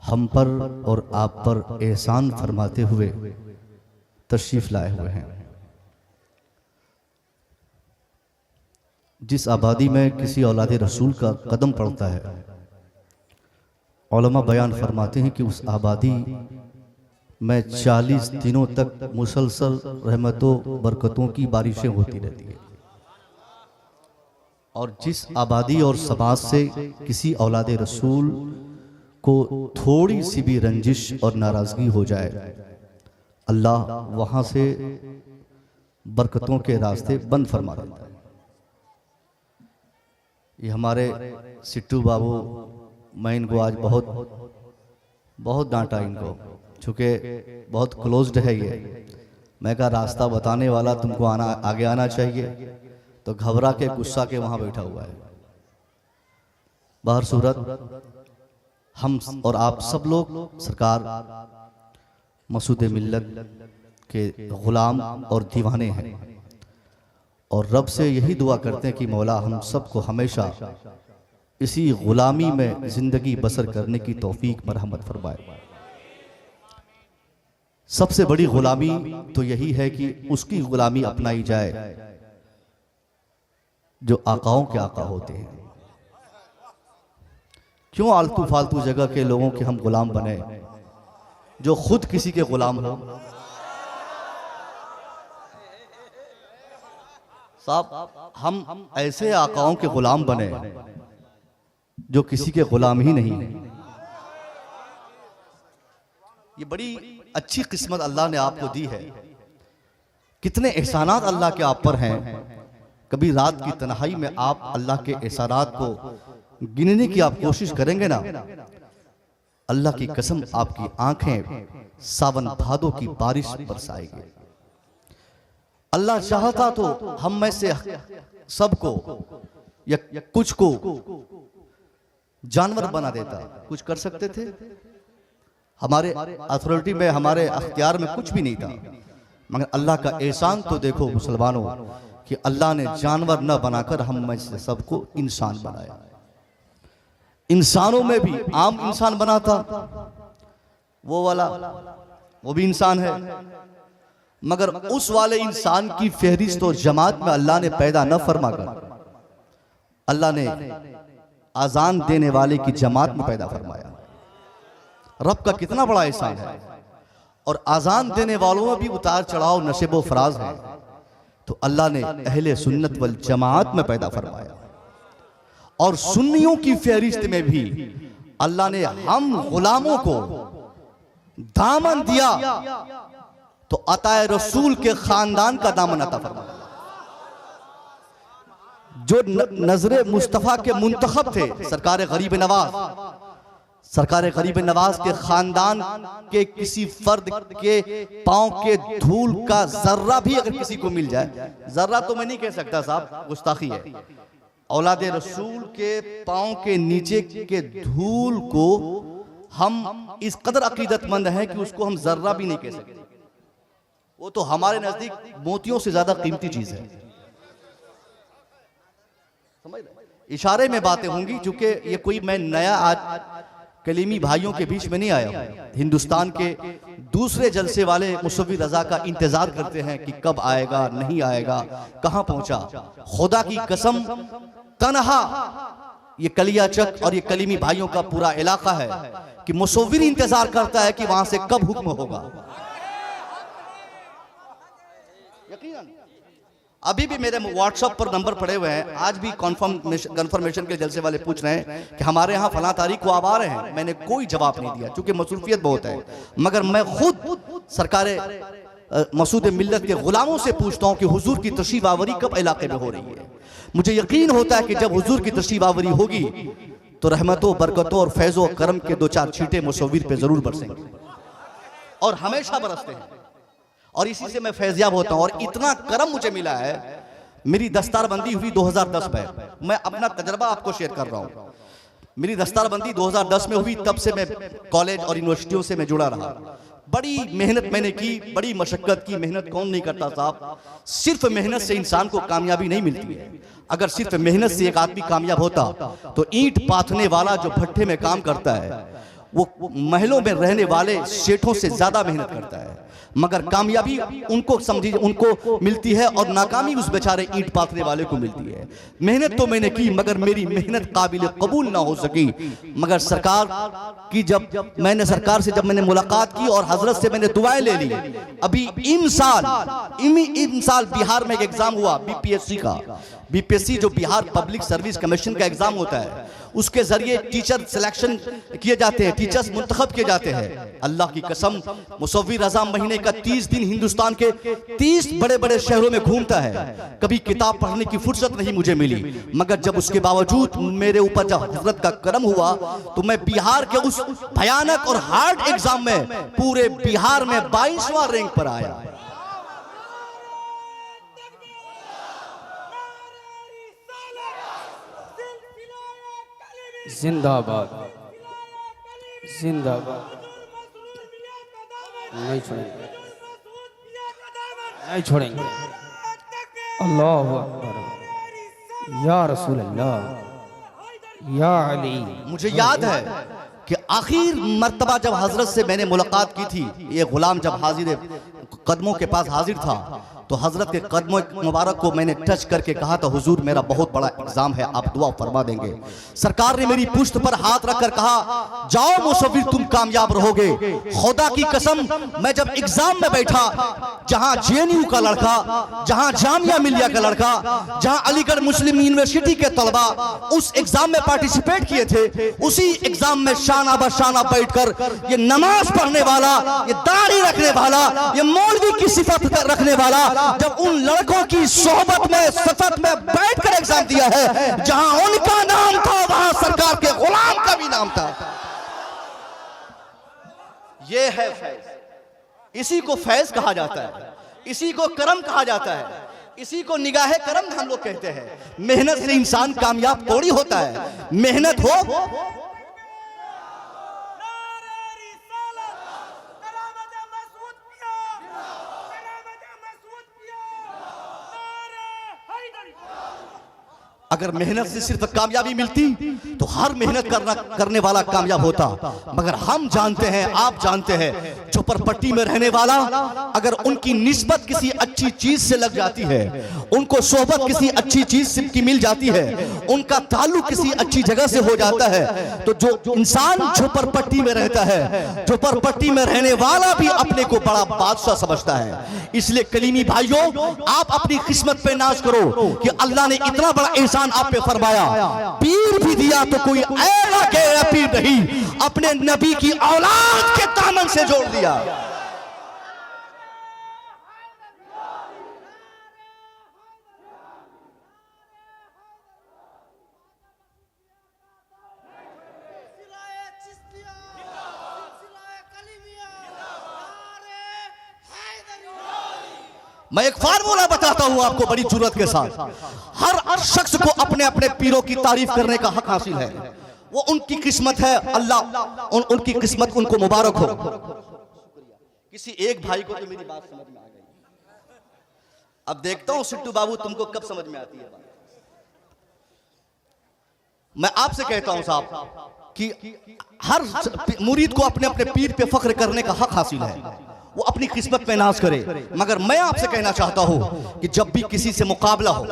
हम पर और आप पर एहसान फरमाते हुए तशरीफ लाए हुए हैं। जिस आबादी में किसी औलाद रसूल का कदम पड़ता है, उलमा बयान फरमाते हैं कि उस आबादी में 40 दिनों तक मुसलसल रहमतों बरकतों की बारिशें होती रहती है। और जिस आबादी और समाज से किसी औलाद रसूल को थोड़ी सी भी रंजिश और नाराजगी हो जाए, अल्लाह वहां से बरकतों के रास्ते बंद फरमा देता है। ये हमारे सिट्टू बाबू, मैं इनको आज बहुत डांटा इनको, चूँकि बहुत क्लोज्ड है ये। मैं कहा रास्ता बताने वाला तुमको आगे आना चाहिए, तो घबरा के गुस्सा के वहां बैठा हुआ है। बाहर सूरत हम और आप सब लोग सरकार मसूद मिल्लत के गुलाम और दीवाने हैं, और रब से यही दुआ करते हैं कि मौला हम सबको हमेशा इसी गुलामी में जिंदगी बसर करने की तौफीक मरहमत फरमाए। सबसे बड़ी गुलामी तो यही है कि उसकी गुलामी अपनाई जाए जो आकाओं के आका होते हैं। क्यों आलतू फालतू जगह के लोगों के हम गुलाम बने जो खुद किसी के गुलाम हो। साहब, हम ऐसे आकाओं के गुलाम बने जो किसी के गुलाम ही नहीं है। ये बड़ी अच्छी किस्मत अल्लाह ने आपको दी है। कितने एहसानात अल्लाह के आप पर हैं। कभी रात की तन्हाई में आप अल्लाह के एहसानात को गिनने की आप कोशिश करेंगे ना, अल्लाह की कसम आपकी आंखें सावन भादों की बारिश बरसाएगी। अल्लाह चाहता तो हम में से सबको या कुछ को जानवर बना देता, कुछ कर सकते थे। हमारे अथॉरिटी में, हमारे अख्तियार में कुछ भी नहीं था, मगर अल्लाह का एहसान तो देखो मुसलमानों कि अल्लाह ने जानवर न बनाकर हम में से सबको इंसान बनाया। इंसानों में भी आम इंसान बना था, वो वाला वो भी इंसान है, मगर उस वाले इंसान की फहरिस्त और जमात में अल्लाह ने पैदा न फरमाकर अल्लाह ने आजान देने वाले की जमात में पैदा फरमाया। रब का कितना बड़ा एहसान है। और आजान देने वालों में भी उतार चढ़ाव नशेबो फराज है, तो अल्लाह ने अहले सुन्नत वल जमात में पैदा फरमाया। और सुन्नियों की फहरिस्त में भी अल्लाह ने हम गुलामों को दामन दिया, तो अताए रसूल के खानदान का दामन अता फरमाया। जो नजरे मुस्तफा के मुंतखब थे, सरकार गरीब नवाज, सरकार गरीब नवाज के खानदान के किसी फर्द के पांव के धूल का जर्रा भी अगर किसी को मिल जाए, जर्रा तो मैं नहीं कह सकता साहब, गुस्ताखी है, औलाद रसूल के पांव के नीचे के धूल को हम इस कदर अकीदतमंद हैं कि उसको हम जर्रा भी नहीं कह सकते। वो तो हमारे नजदीक मोतियों से ज्यादा कीमती चीज है। समझ रहे? इशारे में बातें होंगी, चूंकि ये कोई मैं नया आज कलीमी भाइयों के बीच में नहीं आया हूं। हिंदुस्तान के दूसरे जलसे वाले मुसव्विर रजा का इंतजार करते हैं कि कब आएगा, नहीं आएगा, कहां पहुंचा। खुदा की कसम, तनहा ये कलियाचक और ये कलीमी भाइयों का पूरा इलाका है कि मुसव्विर इंतजार करता है कि वहां से कब हुक्म होगा। अभी भी मेरे व्हाट्सएप पर नंबर पड़े हुए हैं, आज भी कंफर्मेशन के जलसे वाले पूछ रहे हैं कि हमारे यहाँ फला तारीख को आप आ रहे हैं। मैंने कोई जवाब नहीं दिया क्योंकि मसरूफियत बहुत है, मगर मैं खुद सरकार मसूद मिल्लत के गुलामों से पूछता हूँ कि हुजूर की तशरीफ आवरी कब इलाके में हो रही है। मुझे यकीन होता है कि जब हुजूर की तशरीफ आवरी होगी तो रहमतों, बरकतों और फैज़ो करम के दो चार छींटे मुसव्विर पे जरूर बरसेंगे, और हमेशा बरसते हैं, और इसी से मैं फैज़याब होता हूं। और इतना करम मुझे मिला है, मेरी दस्तारबंदी हुई 2010 में, मैं अपना तजर्बा आपको शेयर कर रहा हूं। मेरी दस्तारबंदी 2010 में हुई, तब से मैं कॉलेज और यूनिवर्सिटियों से मैं जुड़ा रहा। बड़ी मेहनत मैंने की, बड़ी मशक्कत की। मेहनत कौन नहीं करता साहब? सिर्फ मेहनत से इंसान को कामयाबी नहीं मिलती है। अगर सिर्फ मेहनत से एक आदमी कामयाब होता तो ईंट पाथने वाला जो भट्ठे में काम करता है वो महलों में रहने वाले सेठों से ज्यादा मेहनत करता है, मगर कामयाबी उनको समझिए उनको मिलती है और नाकामी उस बेचारे ईंट पाथने वाले को मिलती है। मेहनत तो मैंने की मगर मेरी मेहनत काबिल कबूल ना हो सकी। मगर सरकार की जब मैंने मुलाकात की और हजरत से मैंने दुआएं ले ली। अभी इन साल बिहार में एक एग्जाम हुआ बीपीएससी का। बीपीएससी जो बिहार पब्लिक सर्विस कमीशन का एग्जाम होता है, उसके जरिए टीचर सिलेक्शन किए जाते हैं, टीचर्स मुंतखब किए जाते हैं। अल्लाह की कसम, मुसव्विर रज़ा महीने का 30 दिन हिंदुस्तान के 30 बड़े बड़े शहरों में घूमता है। कभी किताब पढ़ने की फुर्सत नहीं मुझे मिली, मगर जब उसके बावजूद मेरे ऊपर जब हजरत का करम हुआ तो मैं बिहार के उस भयानक और हार्ड एग्जाम में पूरे बिहार में 22वां रैंक पर आया। जिंदाबाद जिंदाबाद। नहीं छोड़ेंगे, नहीं छोड़ेंगे। अल्लाहु अकबर, या रसूल अल्लाह, या अली। मुझे याद है कि आखिर मर्तबा जब हजरत से मैंने मुलाकात की थी, ये गुलाम जब हाजिर कदमों के पास हाजिर था तो हजरत के कदमों मुबारक को मैंने टच करके कहा था, हुजूर मेरा बहुत बड़ा एग्जाम है, आप दुआ फरमा देंगे। सरकार ने मेरी पुश्त पर हाथ रखकर कहा, जाओ मुसव्विर तुम कामयाब रहोगे। खुदा की कसम, मैं जब एग्जाम में बैठा, जहां जेएनयू का लड़का, जहां जामिया मिलिया का लड़का, जहां अलीगढ़ मुस्लिम यूनिवर्सिटी के तलबा उस एग्जाम में पार्टिसिपेट किए थे, उसी एग्जाम में शाना बशाना बैठकर ये नमाज पढ़ने वाला, ये दाढ़ी रखने वाला, ये मौलवी की सिफत रखने वाला जब उन लड़कों की सोहबत में सफत में बैठकर एग्जाम दिया है, जहां उनका नाम था वहां सरकार के गुलाम का भी नाम था। ये है फैज। इसी को फैज कहा जाता है, इसी को करम कहा जाता है, इसी को निगाहे करम हम लोग कहते हैं। मेहनत से इंसान कामयाब थोड़ी होता है। मेहनत हो अगर मेहनत से सिर्फ कामयाबी मिलती तो हर मेहनत करने वाला कामयाब होता। मगर हम जानते हैं, आप जानते हैं, झोपड़पट्टी में रहने वाला अगर उनकी निस्बत किसी अच्छी चीज से लग जाती है, उनको सोहबत किसी अच्छी चीज से की मिल जाती है, उनका ताल्लुक किसी अच्छी जगह से हो जाता है, तो जो इंसान झोपड़पट्टी में रहता है, झोपड़पट्टी में रहने वाला भी अपने को बड़ा बादशाह समझता है। इसलिए कलीमी भाइयों, आप अपनी किस्मत पे नाज करो कि अल्लाह ने इतना बड़ा एहसान आप पे फरमाया। पीर भी दिया तो कोई ऐसा गैर पीर नहीं, अपने नबी की औलाद के दामन से जोड़ दिया। मैं एक फार्मूला बताता हूं आपको बड़ी जुर्रत के साथ। हर शख्स को अपने अपने पीरों की तारीफ करने का हक हासिल है। वो उनकी किस्मत है, अल्लाह उनकी किस्मत उनको मुबारक हो। किसी एक भाई को तो मेरी बात समझ में आ गई। अब देखता हूं सिट्टू बाबू तुमको कब समझ में आती है बात। मैं आपसे कहता हूं साहब कि हर मुरीद को अपने अपने पीर पे फख्र करने का हक हासिल है, वो अपनी किस्मत पे नाज करे। मगर मैं आपसे कहना चाहता हूं कि जब भी किसी से मुकाबला हो,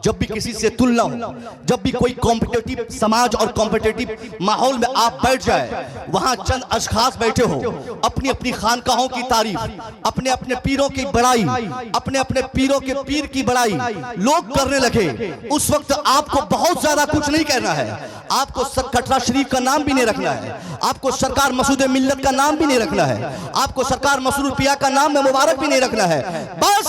जब भी किसी से तुलना हो, जब भी कोई कॉम्पिटिटिव समाज और कॉम्पिटिटिव माहौल में आप बैठ जाए, वहां चंद अशखास बैठे हो, अपनी अपनी खानकाहों की तारीफ, अपने अपने पीरों की बड़ाई, अपने अपने पीरों के पीर की बड़ाई लोग करने लगे, उस वक्त आपको बहुत ज्यादा कुछ नहीं कहना है। आपको कटरा शरीफ का नाम भी नहीं रखना है, आपको सरकार मसूद मिल्लत का नाम भी नहीं रखना है, आपको सरकार मसूद रुपया का नाम में मुबारक भी नहीं रखना है। बस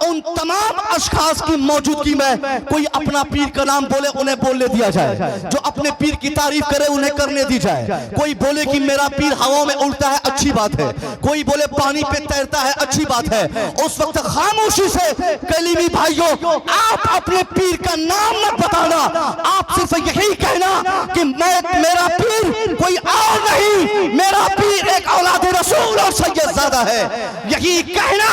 उन तमाम अशखास की मौजूदगी में कोई अपना पीर का नाम बोले, उन्हें बोलने दिया जाए। जो अपने पीर की तारीफ करे उन्हें करने दी जाए। कोई बोले कि मेरा पीर हवा में उड़ता है, अच्छी बात है। कोई बोले पानी पे तैरता है, अच्छी बात है। उस वक्त खामोशी से कलीमी भाइयों, आप अपने पीर का नाम न बताना, आप सिर्फ यही कहना कि मेरा पीर कोई और नहीं, मेरा पीर एक औलाद रसूल और सैयद चाहता है। यही कहना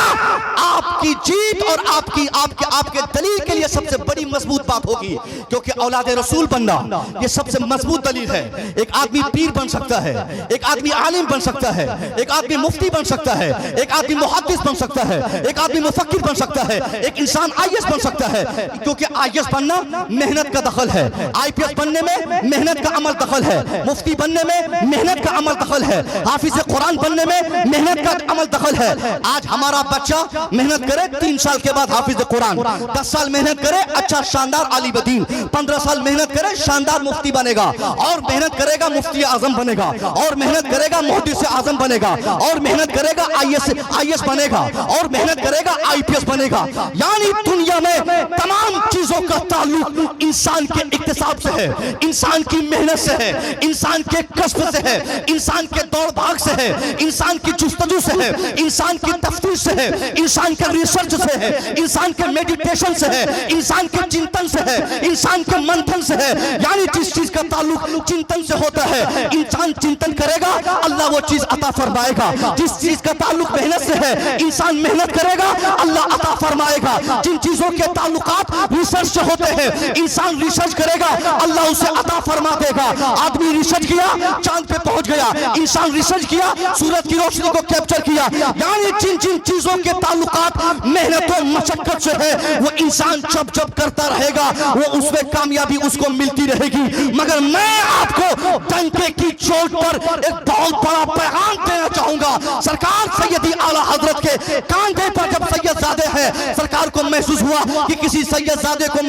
आपकी जीत और आपकी आपके आपके दलील के लिए सबसे बड़ी मजबूत बात होगी, क्योंकि औलाद रसूल बनना ये सबसे मजबूत दलील है। एक आदमी पीर बन सकता है, एक आदमी आलिम बन सकता है, एक आदमी मुफ्ती बन सकता है, एक आदमी मुहद्दिस बन सकता है, एक आदमी मुफक्किर बन सकता है, एक इंसान आईएएस बन सकता है, क्योंकि आईएएस बनना मेहनत का दखल है, आईपीएस बनने में मेहनत का अमल दखल है, मुफ्ती बनने में मेहनत का अमल दखल है, हाफिज कुरान बनने में मेहनत का अमल दखल है। आज हमारा बच्चा मेहनत करे 3 साल के बाद हाफिज कुरान, 10 साल मेहनत करे अच्छा शानदार आलिम दीन, 15 साल मेहनत करे शानदार मुफ्ती बनेगा, और मेहनत करेगा मुफ्ती आजम बनेगा, और मेहनत करेगा मुहद्दिस आजम बनेगा, और मेहनत करेगा आईएएस बनेगा, और मेहनत करेगा आईपीएस बनेगा। यानी दुनिया में तमाम चीजों का ताल्लुक इंसान के इक्तिसाब से है, इंसान की मेहनत से है, इंसान के कस्ब से है, इंसान के दौड़ भाग से है, इंसान की जुस्तजू से है, इंसान की तफ्तीश से है, इंसान के रिसर्च से है, इंसान के मेडिटेशन से है, इंसान के चिंतन से है, इंसान के मंथन से है। यानी जिस चीज का ताल्लुक चिंतन से होता है, इंसान चिंतन करेगा अल्लाह वो चीज अता फरमाएगा। जिस चीज का ताल्लुक मेहनत से है, इंसान मेहनत करेगा अल्लाह अता फरमाएगा। जिन चीजों के ताल्लुकात रिसर्च से होते हैं, इंसान रिसर्च करेगा अल्लाह उसे अता फरमा देगा। आदमी रिसर्च किया चांद पे पहुंच गया, इंसान रिसर्च किया सूरज की रोशनी को कैप्चर किया। यानी जिन जिन चीजों के ताल्लुकात मेहनत और मशक्कत से है, वो इंसान जब जब करता रहेगा वो उसमें कामयाबी उसको मिलती रहेगी। मगर मैं आपको डंके की चोट पर एक बहुत बड़ा पैगाम देना चाहूंगा। सरकार सैयदी आला हजरत के कांधे पर जब सैयदजादे हैं, सरकार को महसूस हुआ कि किसी सैयदजादे को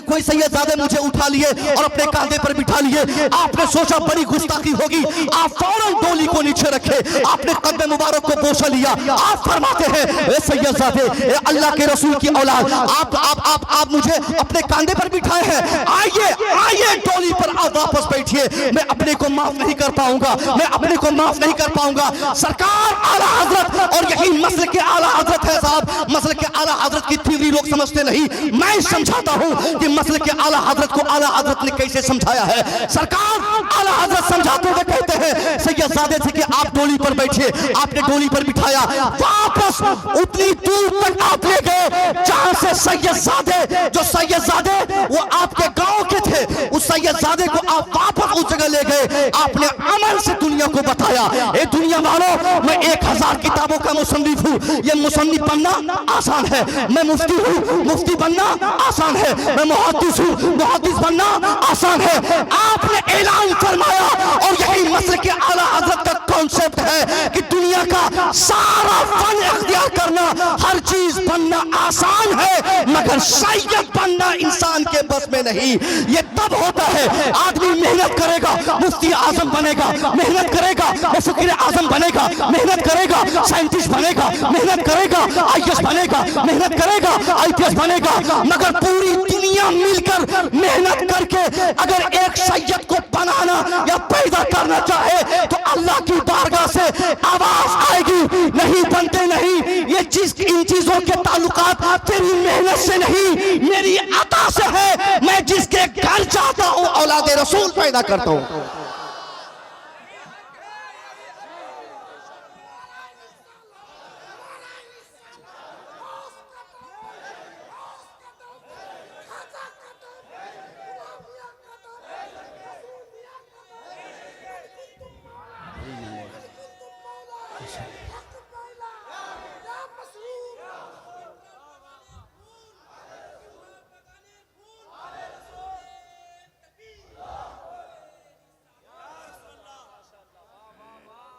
कोई सैयदजादे मुझे उठा लिए और अपने कांधे पर बिठा लिए। आपने सोचा बड़ी गुस्ताखी होगी, आप फौरन डोली को नीचे रखे, आपने कदम मुबारक को बोसा लिया। आप फरमाते हैं ए सैयदजादे, ए अल्लाह के रसूल की औलाद, आप मुझे अपने कांधे पर बिठाए हैं, आइए डोली पर आप वापस बैठिए। मैं अपने को माफ नहीं कर पाऊंगा, मैं अपने को माफ नहीं कर पाऊंगा। सरकार आला हजरत, और यही मसले के आला हजरत है साहब, मसले के आला हजरत की थ्योरी लोग समझते नहीं। मैं समझाता हूं कि मसले के आला हजरत को आला हजरत ने कैसे समझाया है। सरकार आला हजरत समझाते हुए कहते हैं सैयदजादे थे कि आप डोली पर बैठिए, आपने डोली पर बिठाया, वापस उतनी दूर तक आप ले गए जहां से सैयदजादे, जो सैयदजादे वो आपके गांव के थे, उस सैयदजादे को आप वापस उस जगह ले गए। आपने अमल से दुनिया को बताया, ए दुनिया वालों, मैं 1000 किताबों का मुसन्निफ हूँ, ये मुसन्निफ बनना आसान है। मैं मुफ्ती हूँ, मुफ्ती बनना आसान है। मैं मुहद्दिस हूँ, मुहद्दिस बनना आसान है। आपने ऐलान फरमाया, और यही मसले के आला हजरत का कॉन्सेप्ट है कि दुनिया का सारा फन इख्तियार करना, हर चीज बनना आसान है, मगर सैयद बनना इंसान के बस में नहीं। ये तब होता है आदमी मेहनत करेगा मुफ्ती आजम बनेगा, मेहनत करेगा मुफक्किर आजम बनेगा, मेहनत करेगा साइंटिस्ट बनेगा, मेहनत करेगा आईएएस बनेगा, मेहनत करेगा आईपीएस बनेगा। मगर पूरी दुनिया मिलकर मेहनत करके अगर एक सैयद को बनाना या पैदा करना चाहे तो अल्लाह की बारगाह से आवाज आएगी, नहीं बनते नहीं। ये चीज, इन चीजों के ताल्लुकात तेरी मेहनत से नहीं, मेरी अता से है। मैं जिसके घर चाहता हूं औलाद रसूल पैदा करता हूं।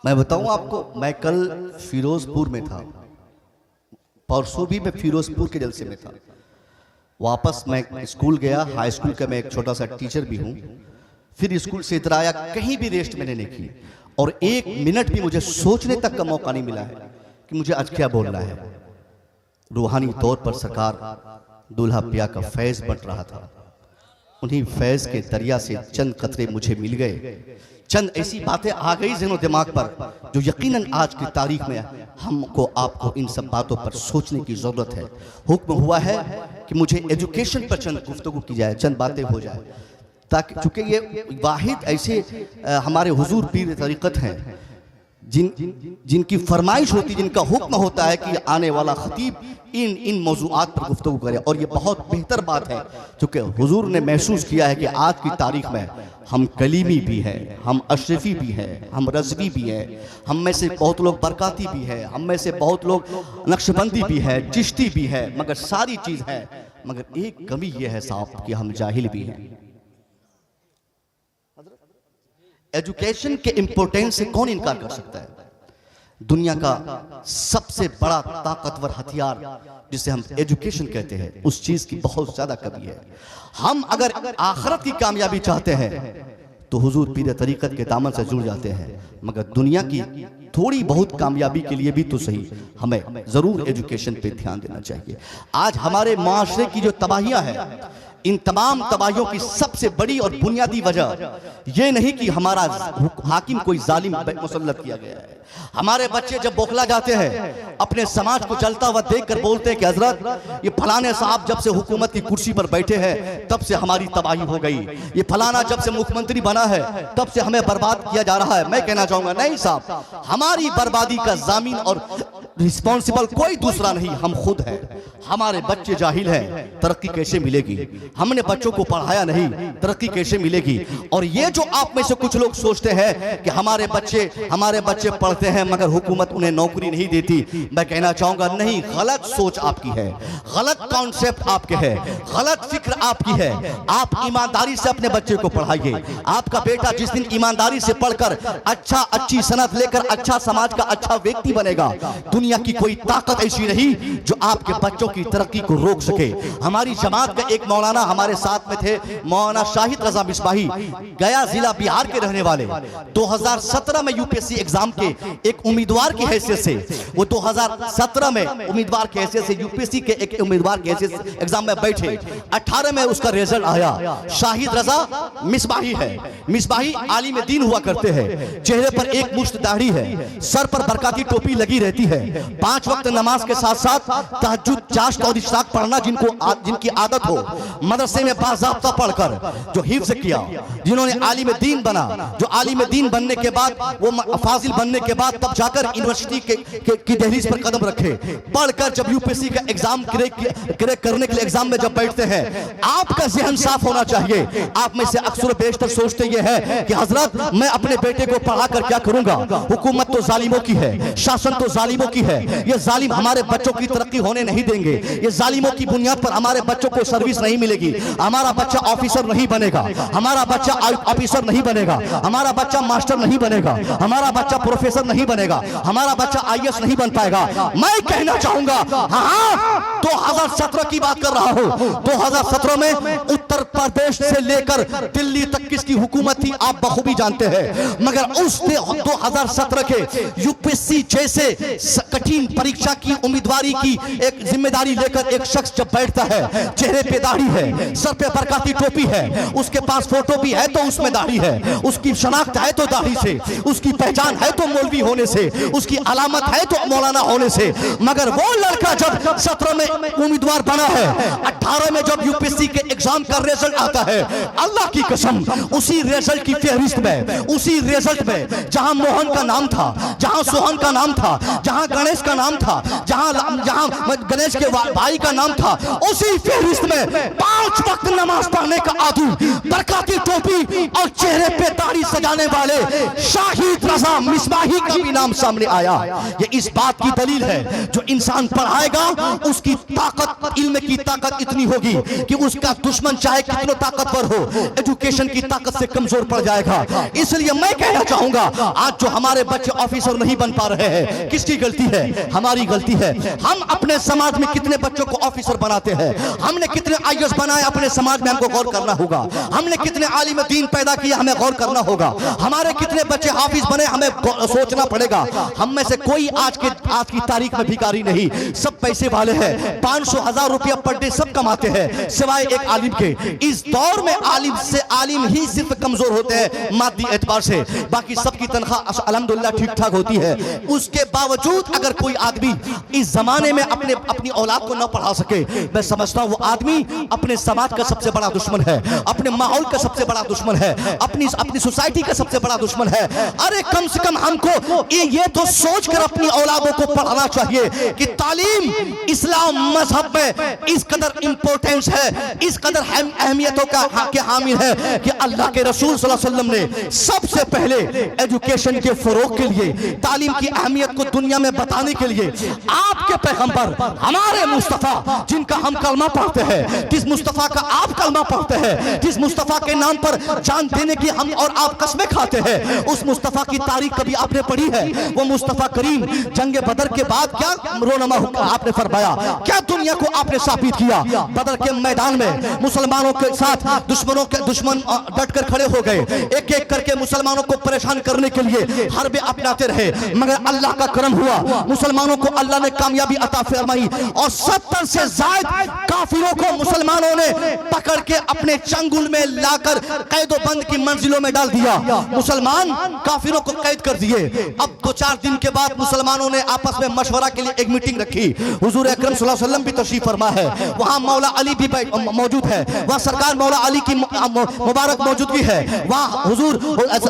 मैं बताऊं आपको, मैं कल फिरोजपुर में था, परसों भी मैं फिरोजपुर के जलसे में था। वापस मैं स्कूल गया, हाई स्कूल का मैं एक छोटा सा टीचर भी हूं। फिर स्कूल से इधर आया, कहीं भी रेस्ट मैंने नहीं की, और 1 मिनट भी मुझे सोचने तक का मौका नहीं मिला है कि मुझे आज क्या बोलना है। रूहानी तौर पर सरकार दूल्हा पिया का फैज बट रहा था। उन्हीं फैज के दरिया से चंद कतरे मुझे मिल गए, चंद ऐसी बातें आ गई ज़हनो दिमाग पर जो यकीनन आज की तारीख में हमको आपको इन सब बातों पर सोचने की ज़रूरत है। हुक्म हुआ है कि मुझे एजुकेशन पर चंद गुफ्तगू की जाए, चंद बातें हो जाए, ताकि चूँकि ये वाहिद ऐसे हमारे हुजूर पीर तरीक़त हैं जिनकी फरमाइश होती, जिनका हुक्म होता है कि आने वाला खतीब इन मौजूआत पर गुफ्तगू करे। और ये बहुत बेहतर बात है, चूँकि हुजूर ने महसूस किया है कि आज की तारीख में हम कलीमी भी हैं, हम अशरफी भी हैं, हम रज़वी भी हैं, हम में से बहुत लोग बरकाती भी हैं, हम में से बहुत लोग नक्शबंदी भी है, चिश्ती भी है, मगर सारी चीज़ है, मगर एक कमी ये है साहब कि हम जाहिल भी हैं। एजुकेशन के इंपॉर्टेंस से कौन इनकार कर सकता है? दुनिया का सबसे बड़ा ताकतवर हथियार जिसे हम एजुकेशन कहते हैं, उस चीज की बहुत ज्यादा कमी है। हम अगर आखिरत की कामयाबी चाहते हैं तो हुजूर पीर तरीकत के दामन से जुड़ जाते हैं, मगर दुनिया की थोड़ी बहुत कामयाबी के लिए भी तो सही हमें जरूर एजुकेशन पे ध्यान देना चाहिए। आज हमारे माशरे की जो तबाहियां हैं, इन तमाम तबाहियों की सबसे बड़ी और बुनियादी वजह यह नहीं कि हमारा हाकिम कोई जालिम मुसल्लत किया गया है। हमारे बच्चे जब बौखला जाते हैं, अपने समाज को चलता हुआ देखकर बोलते हैं कि हजरत ये फलाने साहब जब से हुकूमत की कुर्सी पर बैठे हैं तब से हमारी तबाही हो गई, ये फलाना जब से मुख्यमंत्री बना है तब से हमें बर्बाद किया जा रहा है। मैं कहना चाहूंगा नहीं साहब, हमारी बर्बादी का जामीन और रिस्पॉन्सिबल कोई दूसरा नहीं, हम खुद हैं। हमारे बच्चे जाहिल हैं, तरक्की कैसे मिलेगी? हमने बच्चों को पढ़ाया नहीं, तरक्की कैसे मिलेगी? और ये जो आप में से कुछ लोग सोचते हैं कि हमारे बच्चे पढ़ते हैं मगर हुकूमत उन्हें नौकरी नहीं देती, मैं कहना चाहूंगा नहीं, गलत सोच आपकी है, गलत कॉन्सेप्ट आपके है, गलत फिक्र आपकी है। आप ईमानदारी से अपने बच्चे को पढ़ाइए। आपका बेटा जिस दिन ईमानदारी से पढ़कर अच्छी सनत लेकर अच्छा समाज का अच्छा व्यक्ति बनेगा, दुनिया की कोई ताकत ऐसी नहीं जो आपके बच्चों की तरक्की को रोक सके। हमारी जमात का एक मौलाना हमारे साथ में थे, मौलाना शाहिद रजा मिसबाही, गया जिला बिहार के रहने वाले। 2017 में यूपीएससी एग्जाम के एक उम्मीदवार की हैसियत से, वो 2017 में उम्मीदवार की हैसियत से यूपीएससी के एक उम्मीदवार की हैसियत से एग्जाम में बैठे। 18 में उसका रिजल्ट आया। शाहिद रजा मिसबाही है, मिसबाही आलिम दीन हुआ करते हैं, चेहरे पर एक मुश्त दाढ़ी है, सर पर बरकाती टोपी लगी रहती है, 5 वक्त नमाज के साथ साथ तहज्जुद, चाश्त और इशराक पढ़ना जिनकी आदत हो, मदरसे में बाज़ाब्ता पढ़कर जो हिफ्ज़ किया, जिन्होंने आलिम दीन बना, जो आलिम दीन बनने के बाद वो फाजिल बनने के बाद तब जाकर यूनिवर्सिटी की दहलीज पर कदम रखे, पढ़कर जब यूपीएससी का एग्जाम क्रैक करने के लिए एग्जाम में जब बैठते हैं, आपका ज़हन साफ होना चाहिए। आप में से अक्सर बेशतर सोचते ये है कि हजरत मैं अपने बेटे को पढ़ाकर क्या करूंगा, हुकूमत तो जालिमों की है, शासन तो जालिमों की है, ये जालिम हमारे बच्चों की तरक्की होने नहीं देंगे, ये जालिमों की बुनियाद पर हमारे बच्चों को सर्विस नहीं मिलेगी, हमारा बच्चा ऑफिसर नहीं बनेगा, हमारा बच्चा ऑफिसर नहीं बनेगा, हमारा बच्चा मास्टर नहीं बनेगा, हमारा बच्चा प्रोफेसर नहीं बनेगा, हमारा बच्चा आईएएस नहीं बन पाएगा। मैं कहना चाहूंगा हाँ, 2017 की बात कर रहा हूं, 2017 में उत्तर प्रदेश से लेकर दिल्ली तक किसकी हुकूमत थी आप बखूबी जानते हैं, मगर उस 2017 के यूपीएससी जैसे कठिन परीक्षा की उम्मीदवारी की एक जिम्मेदारी लेकर एक शख्स जब बैठता है, चेहरे पे दाढ़ी है, सर पे बरकाती टोपी है, उसके पास फोटो भी है तो उसमें दाढ़ी है, उसकी शनाख्त है तो दाढ़ी से, उसकी पहचान है तो मौलवी होने से, उसकी अलामत है तो मौलाना होने से, मगर वो लड़का जब 17 में उम्मीदवार बना है, 18 में जब यूपीएससी के एग्जाम का रिजल्ट आता है, अल्लाह की कसम उसी रिजल्ट की फहरिस्त में, उसी रिजल्ट में जहां मोहन का नाम था, जहां सोहन का नाम था, जहां गणेश का नाम था, जहां गणेश के भाई का नाम था, उसी फहरिस्त में 5 वक्त नमाज पढ़ने का आदू, बरकाती टोपी और चेहरे पे दाढ़ी सजाने वाले शाहिद रजा मिसबाही का भी नाम सामने आया। ये इस बात की दलील है, जो इंसान पढ़ाएगा उसकी ताकत, इल्म की ताकत इतनी होगी कि उसका दुश्मन चाहे कितना ताकतवर हो, एजुकेशन की ताकत से कमजोर पड़ जाएगा। इसलिए मैं कहना चाहूंगा आज जो हमारे बच्चे ऑफिसर नहीं बन पा रहे हैं, किसकी गलती है? हमारी गलती है। हम अपने समाज में कितने बच्चों को ऑफिसर बनाते हैं, हमने कितने आईएएस बनाए अपने समाज में, हमको गौर करना होगा। हमने कितने आलिम दीन पैदा किया, हमें गौर करना होगा। हमारे कितने बच्चे हाफिज बने, हमें सोचना पड़ेगा। हम में से कोई आज की तारीख में भिखारी नहीं, सब पैसे वाले हैं, 500,000 रुपया पर डे सब कमाते हैं, सिवाय एक आलिम के। इस दौर में आलिम ही सिर्फ कमजोर होते हैं मादी एतबार से, बाकी सबकी तनख्वाह अल्हम्दुलिल्लाह ठीक ठाक होती है। उसके बावजूद अगर कोई आदमी इस जमाने में अपनी औलाद को न पढ़ा सके, मैं समझता हूँ वो आदमी अपने समाज का सबसे बड़ा दुश्मन है, अपने माहौल का सबसे बड़ा दुश्मन है, अपनी सोसाइटी का सबसे बड़ा दुश्मन है। अरे कम से कम हमको ये तो सोच कर अपनी औलादों को पढ़ाना चाहिए कि तालीम इस्लाम मजहब में इस कदर इंपॉर्टेंस है, इस कदर अहमियतों का के हामिल है कि अल्लाह के रसूल सल्लल्लाहु अलैहि वसल्लम ने सबसे पहले एजुकेशन के फरोग के लिए, तालीम की अहमियत को दुनिया में बताने के लिए आपके पैगंबर हमारे मुस्तफा, जिनका हम कलमा पढ़ते हैं, जिस मुस्तफा का आप कलमा पढ़ते हैं, जिस मुस्तफा के नाम पर जान देने की हम और आप कसमें खाते हैं, उस मुस्तफा की तारीख कभी आपने पढ़ी है? वो मुस्तफा करीम जंग बदर के बाद क्या रोनमा आपने फरमाया, क्या दुनिया को आपने साबित किया? बदर के मैदान में मुसलमानों के साथ दुश्मन डट कर खड़े हो गए, एक एक करके मुसलमानों को परेशान करने के लिए हरबे अपनाते रहे, मगर अल्लाह का करम हुआ, मुसलमानों को अल्लाह ने कामयाबी अता फरमाई और 70 से ज्यादा काफिरों को मुसलमानों ने पकड़ के अपने चंगुल में लाकर कैदो बंद की मंजिलों में डाल दिया। मुसलमान काफिरों को कैद कर दिए। अब 2-4 दिन के बाद मुसलमानों ने आपस में मशवरा के लिए एक मीटिंग रखी। हुजूर अकरम सल्लल्लाहु अलैहि वसल्लम भी तशरीफ फरमा है, वहां मौला अली भी मौजूद है, वहां सरकार मौला अली की मुबारक मौजूदगी है, वहां हुजूर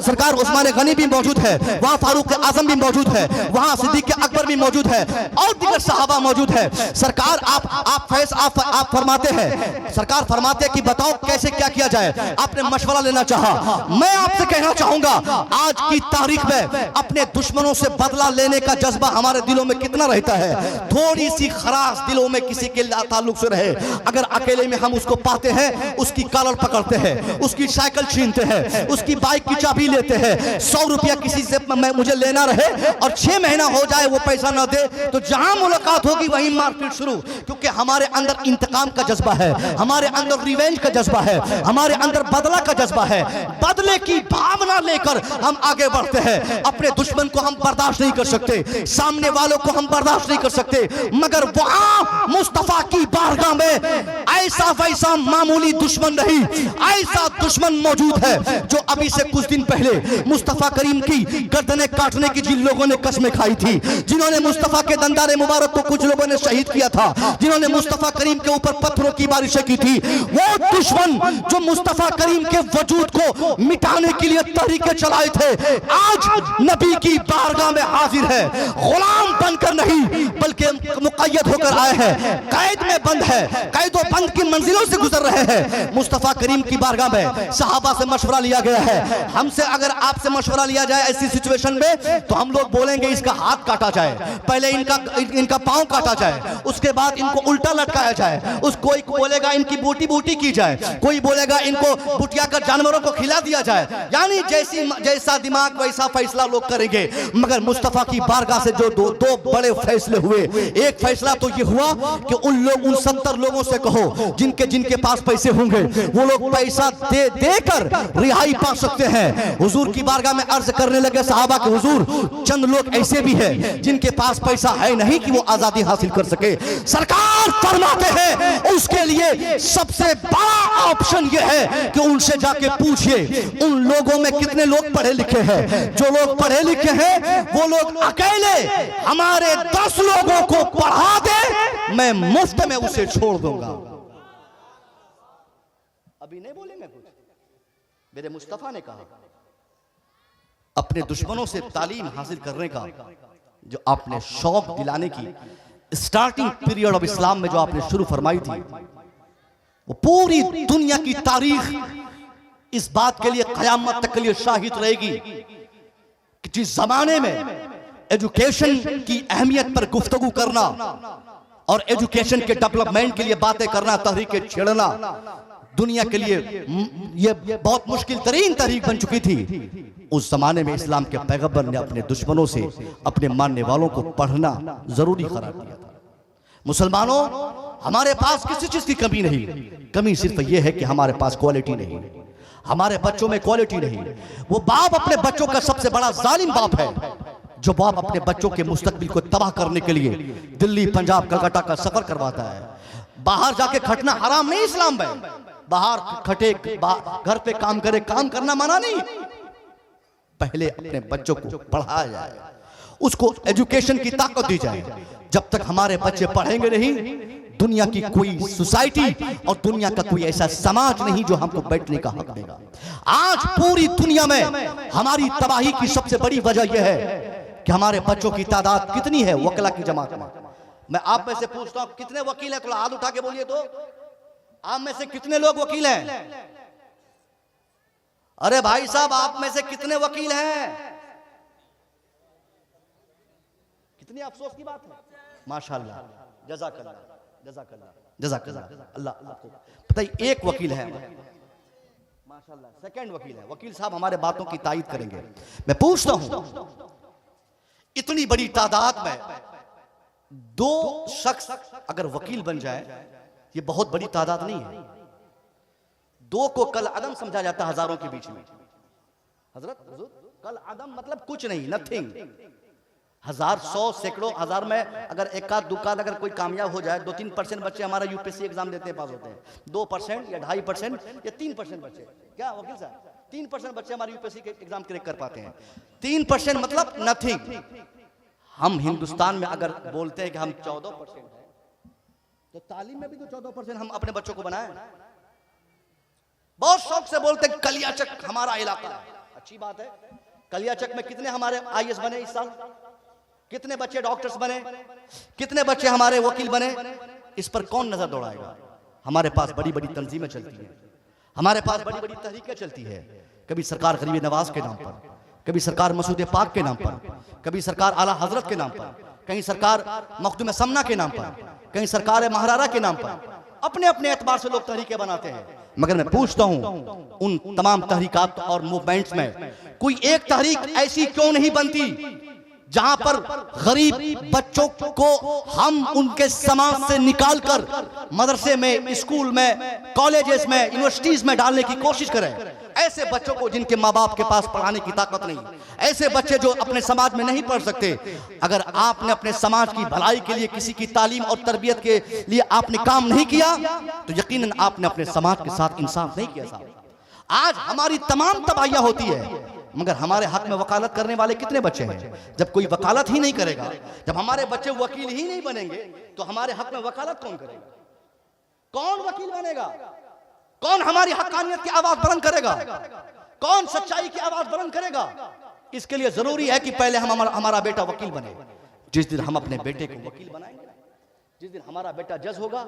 सरकार उस्मान गनी भी मौजूद है, वहां फारूक आजम भी मौजूद है, वहां सिद्दीक अकबर भी मौजूद है और दीगर सहाबा मौजूद है। सरकार आप फरमाते हैं, सरकार फरमाते हैं कि बताओ कैसे क्या किया जाए, आपने मशवरा लेना चाहा। मैं आपसे कहना चाहूंगा आज की तारीख में अपने दुश्मनों से बदला लेने का जज्बा हमारे दिलों में कितना रहता है? थोड़ी सी खराश दिलों में किसी के ताल्लुक से रहे, अगर अकेले में हम उसको पाते हैं, उसकी कॉलर पकड़ते हैं, उसकी साइकिल छीनते हैं, उसकी बाइक की चाबी लेते हैं, 100 रुपया किसी से मुझे लेना रहे और 6 महीना हो जाए वो पैसा ना दे तो जहां मुलाकात होगी वहीं मारपीट शुरू, क्योंकि हमारे अंदर इंतकाम का जज्बा है, हमारे अंदर रिवेंज का जज्बा है, हमारे अंदर बदला का जज्बा है। बदले की भावना लेकर हम आगे बढ़ते हैं। अपने दुश्मन को हम बर्दाश्त नहीं कर सकते, सामने वालों को हम बर्दाश्त नहीं कर सकते, मगर वहां मुस्तफा की बारगाह में ऐसा वैसा मामूली दुश्मन नहीं, ऐसा दुश्मन मौजूद है जो अभी से कुछ दिन पहले मुस्तफा करीम की गर्दनें काटने की जिन लोगों ने कसमें खाई थी, जिन्होंने मुस्तफा के दंदारे मुबारक को कुछ लोगों ने शहीद किया था, जिन्होंने मुस्तफा करीम के ऊपर पत्थरों की बारिशें की थी, वो दुश्मन जो मुस्तफा करीम के वजूद को मिटाने के लिए तहरीकें चलाए थे, आज नबी की बारगाह में हाजिर है। गुलाम बनकर नहीं बल्कि मुक़य्यद होकर आए हैं, कैद में बंद है, कैदो बंद की मंजिलों से गुजर रहे हैं। मुस्तफा करीम की बारगाह में सहाबा से मशवरा लिया गया है। हमसे अगर आपसे मशवरा लिया जाए ऐसी सिचुएशन में तो हम लोग बोलेंगे इसका हाथ काटा जाए, पहले इनका पांव काटा जाए, उसके बाद इनको उल्टा लटकाया जाए, कोई बोलेगा इनकी बूटी की जाए, कोई बोलेगा इनको बुटिया कर जानवरों को खिला दिया जाए, यानी जैसा दिमाग वैसा फैसला लोग करेंगे। मगर मुस्तफा की बारगाह से जो दो बड़े फैसले हुए, एक फैसला तो ये हुआ कि उन 70 लोगों से कहो जिनके पास पैसे होंगे वो लोग पैसा देकर रिहाई पा सकते हैं। हुजूर की बारगाह में अर्ज करने लगे सहाबा के हुजूर चंद लोग ऐसे भी हैं जिनके पास पैसा है नहीं कि वो आजादी हासिल कर सके। सरकार फरमाते हैं उसके लिए सबसे बड़ा ऑप्शन ये है कि उनसे जाके पूछिए उन लोगों में कितने लोग पढ़े लिखे हैं। जो लोग पढ़े लिखे हैं वो लोग अकेले हमारे 10 लोगों को पढ़ा दे, मैं मुफ्त में उसे छोड़ दूंगा। अभी नहीं बोलेंगे कुछ, मेरे मुस्तफा ने कहा अपने दुश्मनों से तालीम हासिल करने का जो आपने शौक दिलाने की स्टार्टिंग पीरियड ऑफ इस्लाम में जो आपने शुरू फरमाई थी, वो पूरी दुनिया की तारीख इस बात के लिए कयामत तक के लिए शाहिद रहेगी कि जिस जमाने में एजुकेशन की अहमियत पर गुफ्तगू करना और एजुकेशन के डेवलपमेंट के लिए बातें करना, तहरीकें छेड़ना दुनिया के लिए ये बहुत मुश्किल तरीन तहरीक बन चुकी थी, उस जमाने में इस्लाम के पैगंबर ने अपने दुश्मनों से अपने मानने वालों को पढ़ना जरूरी करार दिया था। मुसलमानों, हमारे पास किसी चीज की कमी नहीं, कमी सिर्फ यह है कि हमारे पास क्वालिटी नहीं, हमारे बच्चों में क्वालिटी नहीं। वो बाप अपने बच्चों का सबसे बड़ा जालिम बाप है जो बाप अपने बच्चों के मुस्तकबिल को तबाह करने के लिए दिल्ली, पंजाब, कलकत्ता का सफर करवाता है। बाहर जाके खटना हराम नहीं इस्लाम में, बाहर खटे, घर पे काम करे, काम करना मना नहीं, पहले अपने बच्चों को पढ़ाया जाए, उसको एजुकेशन की ताकत दी जाए। जब तक हमारे बच्चे पढ़ेंगे नहीं, दुनिया की कोई सोसाइटी और दुनिया का कोई ऐसा समाज नहीं जो हमको बैठने का हक देगा। आज पूरी दुनिया में हमारी तबाही की सबसे बड़ी वजह यह है कि हमारे बच्चों की तादाद कितनी है वकला की जमात में। मैं आप में से पूछता हूं कितने वकील हैं, थोड़ा हाथ उठा के बोलिए तो। आप में से कितने लोग वकील हैं? अरे भाई साहब, आप में से कितने वकील हैं? कितनी अफसोस की बात है। माशाअल्लाह, जज़ाकल्लाह, जज़ाकल्लाह, जज़ाकल्लाह। अल्लाह आपको पता है एक वकील है माशाअल्लाह, सेकंड वकील है। वकील साहब हमारे बातों की तायीद करेंगे। मैं पूछता हूं, इतनी बड़ी तादाद में 2 शख्स अगर वकील बन जाए, ये बहुत बड़ी तादाद नहीं है। 2 को कल अदम समझा जाता है हजारों के बीच में। हजरत हुजूर, कल अदम मतलब कुछ नहीं, नथिंग। 1000, 100, सैकड़ों, हजार में अगर एक आध दुकान अगर कोई कामयाब हो जाए, 2-3% बच्चे हमारा यूपीएससी एग्जाम देते हैं, पास होते हैं। 2% या 2.5% या 3% बच्चे, क्या वकील साहब, 3% बच्चे हमारे यूपीएससी के एग्जाम क्रैक कर पाते हैं। 3% मतलब नथिंग। हम हिंदुस्तान में अगर बोलते हैं कि हम 14% हैं, तो तालीम में भी तो 14% हम अपने बच्चों को बनाए। बहुत शौक से बोलते हैं कलियाचक हमारा इलाका है। अच्छी बात है। कलियाचक में कितने हमारे आईएएस बने इस साल? कितने बच्चे डॉक्टर्स बने? कितने बच्चे हमारे वकील बने? इस पर कौन नजर दौड़ाएगा? हमारे पास बड़ी बड़ी तंजीमें चलती हैं, हमारे पास बड़ी बड़ी तहरीकें चलती है। कभी सरकार गरीब नवाज के नाम पर, कभी सरकार मसूद पाक के नाम पर, कभी सरकार आला हजरत के नाम पर, कहीं सरकार मखदूम समना के नाम पर, कहीं सरकार महारारा के नाम पर। अपने अपने एतबार से लोग तहरीकें बनाते हैं। मगर मैं पूछता हूं, उन तमाम तहरीकात और मूवमेंट्स में कोई एक तहरीक ऐसी क्यों नहीं बनती जहां पर गरीब बच्चों को हम उनके समाज से निकालकर मदरसे में, स्कूल में, कॉलेजेस में, यूनिवर्सिटीज में डालने की कोशिश करें? ऐसे बच्चों को जिनके माँ बाप के पास पढ़ाने की ताकत नहीं, ऐसे बच्चे जो अपने समाज में नहीं पढ़ सकते। अगर आपने अपने समाज की भलाई के लिए, किसी की तालीम और तरबियत के लिए आपने काम नहीं किया, तो यकीनन आपने अपने समाज के साथ इंसाफ नहीं किया साहब। आज हमारी तमाम तबाहियां होती है, मगर हमारे हक में वकालत करने वाले कितने बच्चे हैं? जब कोई वकालत ही नहीं करेगा, जब हमारे बच्चे वकील ही नहीं बनेंगे, तो हमारे हक में वकालत कौन करेगा? कौन वकील बनेगा? कौन हमारी हक्कानियत की आवाज बुलंद करेगा? कौन सच्चाई की आवाज बुलंद करेगा? इसके लिए जरूरी है कि पहले हम हमारा बेटा वकील बने। जिस दिन हम अपने बेटे को वकील बनाएंगे, जिस दिन हमारा बेटा जज होगा,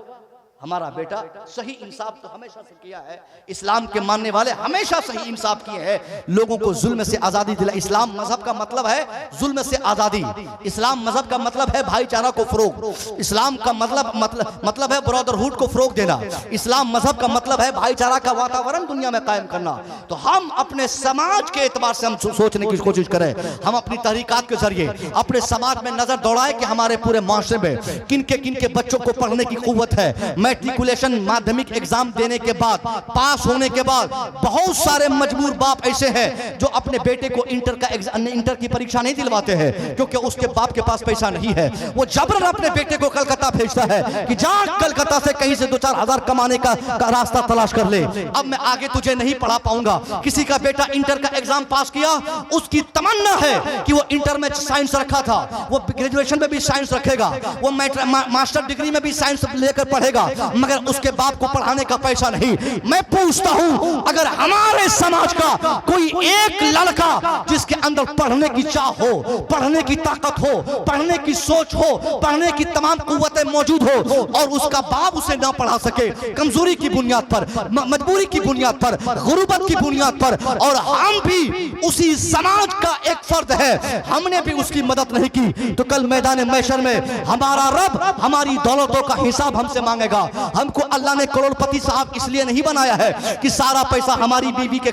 हमारा बेटा सही इंसाफ तो हमेशा से किया है। इस्लाम के मानने वाले हमेशा सही इंसाफ किए हैं, लोगों को जुल्म से आजादी दिला। इस्लाम मजहब का मतलब है जुल्म से आजादी। इस्लाम मजहब का मतलब है भाईचारा को फरोग। इस्लाम का मतलब है ब्रदरहुड को फरोग देना। इस्लाम मजहब का मतलब है भाईचारा का वातावरण दुनिया में कायम करना। तो हम अपने समाज के एतबार से हम सोचने की कोशिश करें, हम अपनी तहरीकात के जरिए अपने समाज में नजर दौड़ाए कि हमारे पूरे माशरे में किनके बच्चों को पढ़ने की कुव्वत है। मैट्रिकुलेशन माध्यमिक एग्जाम देने के बाद, पास होने के बाद बहुत सारे मजबूर बाप ऐसे हैं जो अपने बेटे को इंटर की परीक्षा नहीं दिलवाते हैं, क्योंकि उसके बाप के पास पैसा नहीं है। वो जबरन अपने बेटे को कलकत्ता भेजता है कि जा कलकत्ता से कहीं से 2-4 हजार कमाने का रास्ता तलाश कर ले, अब मैं आगे तुझे नहीं पढ़ा पाऊंगा। किसी का बेटा इंटर का एग्जाम पास किया, उसकी तमन्ना है कि वो इंटर में साइंस रखा था, वो ग्रेजुएशन में भी साइंस रखेगा, वो मास्टर डिग्री में भी साइंस लेकर पढ़ेगा, मगर उसके बाप को पढ़ाने का पैसा नहीं। मैं पूछता हूं, अगर हमारे समाज का कोई एक लड़का जिसके अंदर पढ़ने की चाह हो, पढ़ने की ताकत हो, पढ़ने की सोच हो, पढ़ने की तमाम कुव्वतें मौजूद हो, और उसका बाप उसे ना पढ़ा सके, कमजोरी की बुनियाद पर, मजबूरी की बुनियाद पर, गुर्बत की बुनियाद पर, और हम भी उसी समाज का एक फर्द है, हमने भी उसकी मदद नहीं की, तो कल मैदान महशर में हमारा रब हमारी दौलतों का हिसाब हमसे मांगेगा। हमको अल्लाह ने करोड़पति साहब इसलिए नहीं बनाया है कि सारा पैसा हमारी बीवी के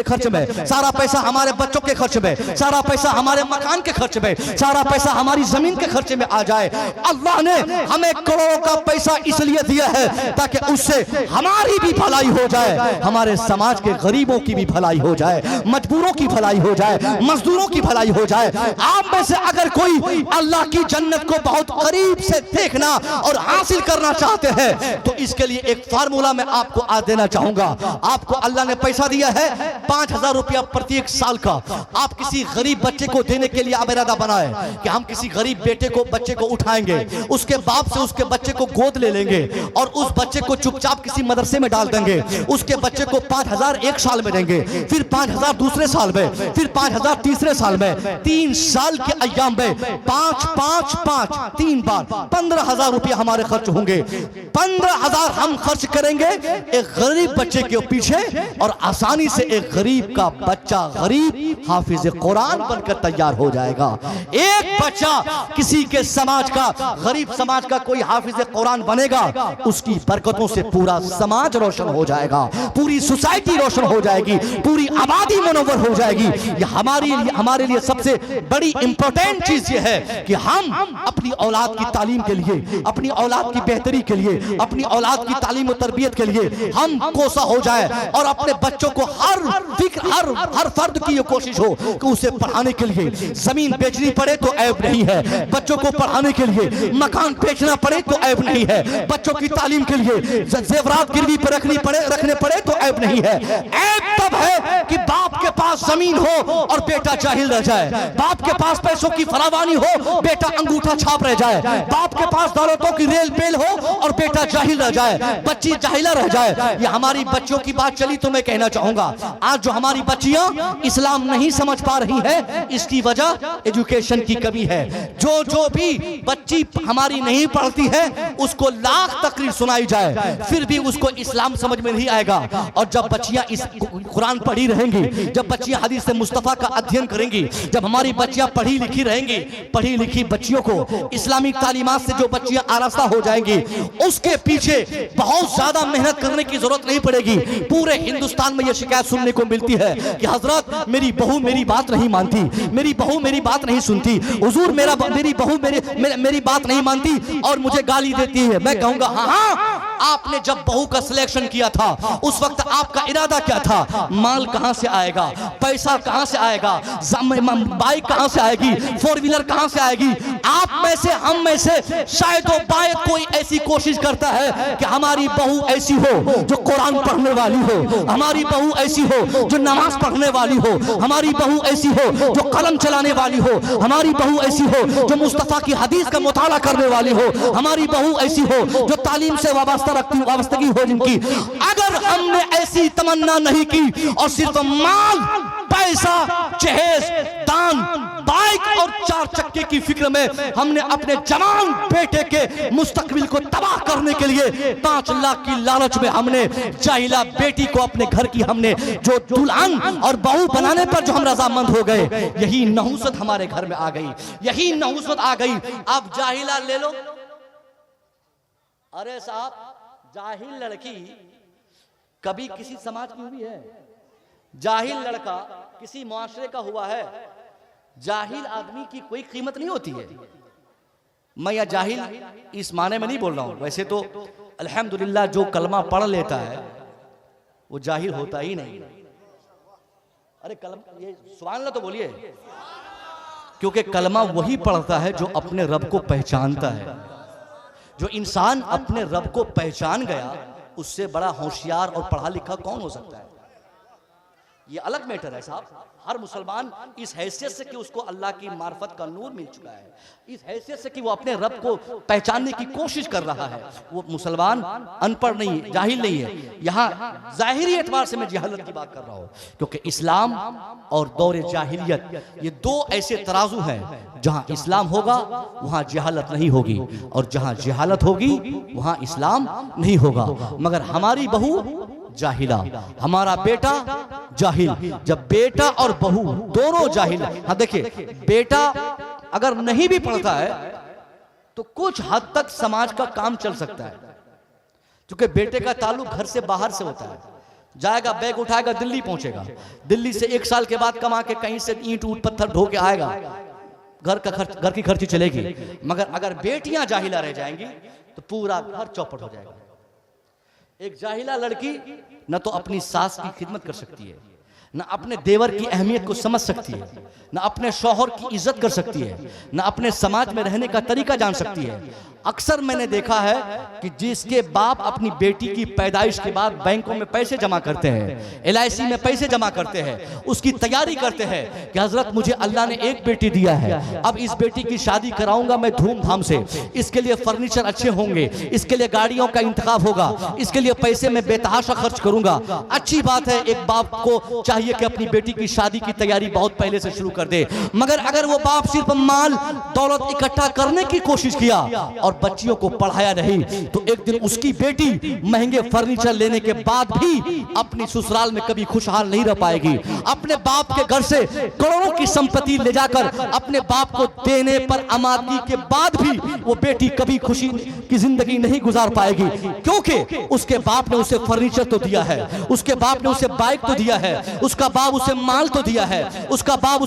खर्च में, सारा पैसा हमारे बच्चों के खर्च में, सारा पैसा हमारे मकान के खर्च में, सारा पैसा हमारी जमीन के खर्च में आ जाए। अल्लाह ने हमें करोड़ों का पैसा इसलिए दिया है ताकि उससे हमारी भी भलाई हो जाए, हमारे समाज के गरीबों की भी भलाई हो जाए, मजबूरों की भलाई हो जाए, मजदूरों की भलाई हो जाए। आप में से अगर कोई अल्लाह की जन्नत को बहुत करीब से देखना और हासिल करना चाहते हैं तो इसके लिए एक फार्मूला मैं आपको आज देना चाहूंगा। आपको अल्लाह ने पैसा दिया है 5,000 रुपया प्रत्येक साल का, आप किसी गरीब बच्चे को देने के लिए आप इरादा बनाए कि हम किसी गरीब बच्चे को उठाएंगे, उसके बाप से उसके बच्चे को गोद ले लेंगे और उस बच्चे को चुपचाप किसी मदरसे में डाल देंगे। उसके बच्चे को 5,000 एक साल में देंगे, फिर 5,000 दूसरे साल में, फिर 5,000 तीसरे साल में, 3 साल के अय्याम में 5 5 5 3 बार 15,000 रुपया हमारे खर्च होंगे। 15,000 हम खर्च करेंगे एक गरीब बच्चे के पीछे और आसानी से एक गरीब का बच्चा गरीब हाफिज कुरान बनकर तैयार हो जाएगा। एक बच्चा किसी के समाज का, गरीब समाज का कोई हाफिज कुरान बनेगा, उसकी बरकतों से पूरा समाज रोशन हो जाएगा, पूरी सोसाइटी रोशन हो जाएगी, पूरी आबादी मनोवर हो जाएगी। ये हमारे लिए सबसे बड़ी इंपॉर्टेंट चीज ये है कि हम अपनी औलाद की तालीम के लिए, अपनी औलाद की बेहतरी के लिए, अपनी औलाद की तालीम और तरबियत के लिए हम कोसा हो जाए और अपने बच्चों को हर फर्द की ये कोशिश हो कि उसे पढ़ाने के लिए जमीन बेचनी पड़े तो ऐब नहीं है, बच्चों को पढ़ाने के लिए मकान बेचना पड़े तो ऐब नहीं है, बच्चों की तालीम के लिए जेवरात गिरवी पर रखने पड़े तो ऐब नहीं है। ऐब तब है कि बाप के पास जमीन हो और बेटा जाहिल रह जाए, बाप के पास पैसों की फरावानी हो, बेटा अंगूठा छाप रह जाए, बाप के पास दौलतों की रेल पेल हो और बेटा जाहिल रह जाए, बच्ची जाहिला रह जाए। ये हमारी बच्चों की बात चली तो मैं कहना चाहूंगा, आज जो हमारी बच्चियां इस्लाम नहीं समझ पा रही है, इसकी वजह एजुकेशन की कमी है। जो भी बच्ची हमारी नहीं पढ़ती है उसको लाख तकरीर सुनाई जाए फिर भी उसको इस्लाम समझ में नहीं आएगा। और जब बच्चियां इस कुरान पढ़ी रहेंगी, जब बच्चियां हदीस मुस्तफा का अध्ययन करेंगी, जब हमारी बच्चियां पढ़ी लिखी रहेंगी, पढ़ी लिखी बच्चियों को इस्लामिक तालीमात से जो बच्चियां आरास्ता हो जाएंगी, उसके पीछे बहुत ज्यादा मेहनत करने की जरूरत नहीं पड़ेगी। पूरे हिंदुस्तान में यह शिकायत सुनने को मिलती है कि हजरत मेरी बहू मेरी बात नहीं मानती, मेरी बहू मेरी बात नहीं सुनती, हुजूर मेरी बहू मेरी बात नहीं मानती और मुझे गाली देती है। मैं कहूंगा हाँ, आपने जब बहू का सिलेक्शन किया था उस वक्त आपका इरादा क्या था? माल कहां से आएगा, पैसा कहां से आएगा, बाइक कहां से आएगी, 4 व्हीलर कहां से आएगी? आप में से, हम में से शायद कोई ऐसी कोशिश करता है कि हमारी बहू ऐसी हो जो कुरान पढ़ने वाली हो, हमारी बहू ऐसी हो जो नमाज पढ़ने वाली हो, हमारी बहू ऐसी हो जो कलम चलाने वाली हो, हमारी बहू ऐसी हो जो मुस्तफा की हदीस का मुताला करने वाली हो, हमारी बहू ऐसी हो जो तालीम से वाबस्तगी हो जिनकी। अगर हमने ऐसी तमन्ना नहीं की और सिर्फ माल, पैसा, जहेज, दान, बाइक और 4 चक्के की फिक्र में हमने अपने जवान बेटे के मुस्तकबिल को तबाह करने के लिए 5 लाख की लालच में हमने जाहिला बेटी को अपने घर की हमने जो दुल्हन और बहू बनाने पर जो हम रजामंद हो गए, यही नहुसत हमारे घर में आ गई, यही नहुसत आ गई। अब जाहिला ले लो। अरे साहब, जाहिल लड़की कभी किसी समाज की हुई है? जाहिल लड़का किसी मुआशरे का हुआ है? जाहिल आदमी की कोई कीमत नहीं होती है। मैं यह जाहिल इस माने में नहीं बोल रहा हूं, वैसे तो अल्हम्दुलिल्लाह जो कलमा पढ़ लेता है वो जाहिल होता ही नहीं। अरे कलमा, ये सुभान अल्लाह तो बोलिए, क्योंकि कलमा वही पढ़ता है जो अपने रब को पहचानता है। जो इंसान अपने रब को पहचान गया उससे बड़ा होशियार और पढ़ा लिखा कौन हो सकता है? ये अलग मैटर है साहब। हर मुसलमान इस हैसियत से कि उसको अल्लाह की मार्फत का नूर मिल चुका है, इस हैसियत से कि वो अपने रब को पहचानने की कोशिश कर रहा है, वो मुसलमान अनपढ़ नहीं, जाहिल नहीं है। यहाँ जाहिरी एतबार से मैं जहालत की बात कर रहा हूँ, क्योंकि इस्लाम और दौर जाहिलियत ये 2 ऐसे तराजू हैं, जहाँ इस्लाम होगा वहाँ जहालत नहीं होगी और जहाँ जहालत होगी वहाँ इस्लाम नहीं होगा। मगर हमारी बहू जाहिला, हमारा बेटा जाहिल। जब बेटा और बहू दोनों जाहिल, हाँ देखिए, बेटा अगर नहीं भी पढ़ता है तो कुछ हद तक समाज का काम चल सकता है, क्योंकि बेटे का ताल्लुक घर से बाहर से होता है। जाएगा, बैग उठाएगा, दिल्ली पहुंचेगा, दिल्ली से 1 साल के बाद कमा के कहीं से ईंट ऊट पत्थर ढो के आएगा, घर की खर्ची चलेगी। मगर अगर बेटियां जाहिला रह जाएंगी तो पूरा घर चौपट हो जाएगा। एक जाहिला लड़की न तो अपनी सास की खिदमत कर सकती है, ना अपने देवर की अहमियत को समझ सकती है, ना अपने शौहर की इज्जत कर सकती है, ना अपने समाज में रहने का तरीका जान सकती है। अक्सर मैंने देखा है कि जिसके बाप अपनी बेटी की पैदाइश के बाद बैंकों में पैसे जमा करते हैं, LIC में पैसे जमा करते हैं, उसकी तैयारी करते हैं कि हजरत मुझे अल्लाह ने एक बेटी दिया है, अब इस बेटी की शादी कराऊंगा मैं धूमधाम से, इसके लिए फर्नीचर अच्छे होंगे, इसके लिए गाड़ियों का इंतखाब होगा, इसके लिए पैसे में बेतहाशा खर्च करूंगा। अच्छी बात है, एक बाप को चाहिए कि अपनी बेटी की शादी की तैयारी बहुत पहले से शुरू कर दे, मगर अगर वो बाप सिर्फ माल दौलत इकट्ठा करने की कोशिश किया और बच्चियों को पढ़ाया नहीं, तो एक दिन उसकी बेटी महंगे फर्नीचर लेने के बाद भी अपनी ससुराल में कभी खुशहाल नहीं रह पाएगी। अपने बाप के घर से करोड़ों की संपत्ति ले जाकर अपने बाप को देने पर आमदनी के बाद भी वो बेटी कभी खुशी की जिंदगी नहीं गुजार पाएगी, क्योंकि उसके बाप ने उसे फर्नीचर तो दिया है, उसके बाप ने उसे बाइक तो दिया है, उसका बाप उसे माल तो दिया है, उसका बाप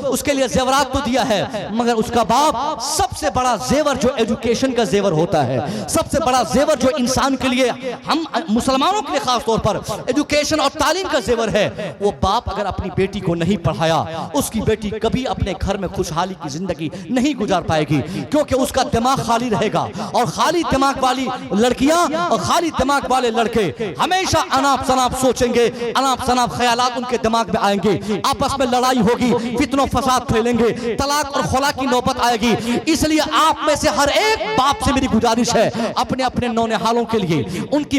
उसके लिए जेवरात तो दिया है, मगर उसका बाप सबसे बड़ा जेवर जो एजुकेशन का जेवर होता है, सबसे बड़ा जेवर जो इंसान के लिए, हम मुसलमानों के लिए खास तौर पर एजुकेशन और तालीम का जेवर है, वो बाप अगर अपनी बेटी को नहीं पढ़ाया, उसकी बेटी कभी अपने घर में खुशहाली की जिंदगी नहीं गुजार पाएगी, क्योंकि उसका दिमाग खाली रहेगा। और खाली दिमाग वाली लड़कियां और खाली दिमाग वाले लड़के हमेशा अनाप शनाप सोचेंगे, अनाप शनाप ख्यालात उनके दिमाग में आएंगे, आपस में लड़ाई होगी, फितनो फसाद फैलेंगे, तलाक और खुला की नौबत आएगी। इसलिए आप में से हर एक बाप से मेरी गुजारिश है, अपने अपने नौनिहालों के लिए, उनके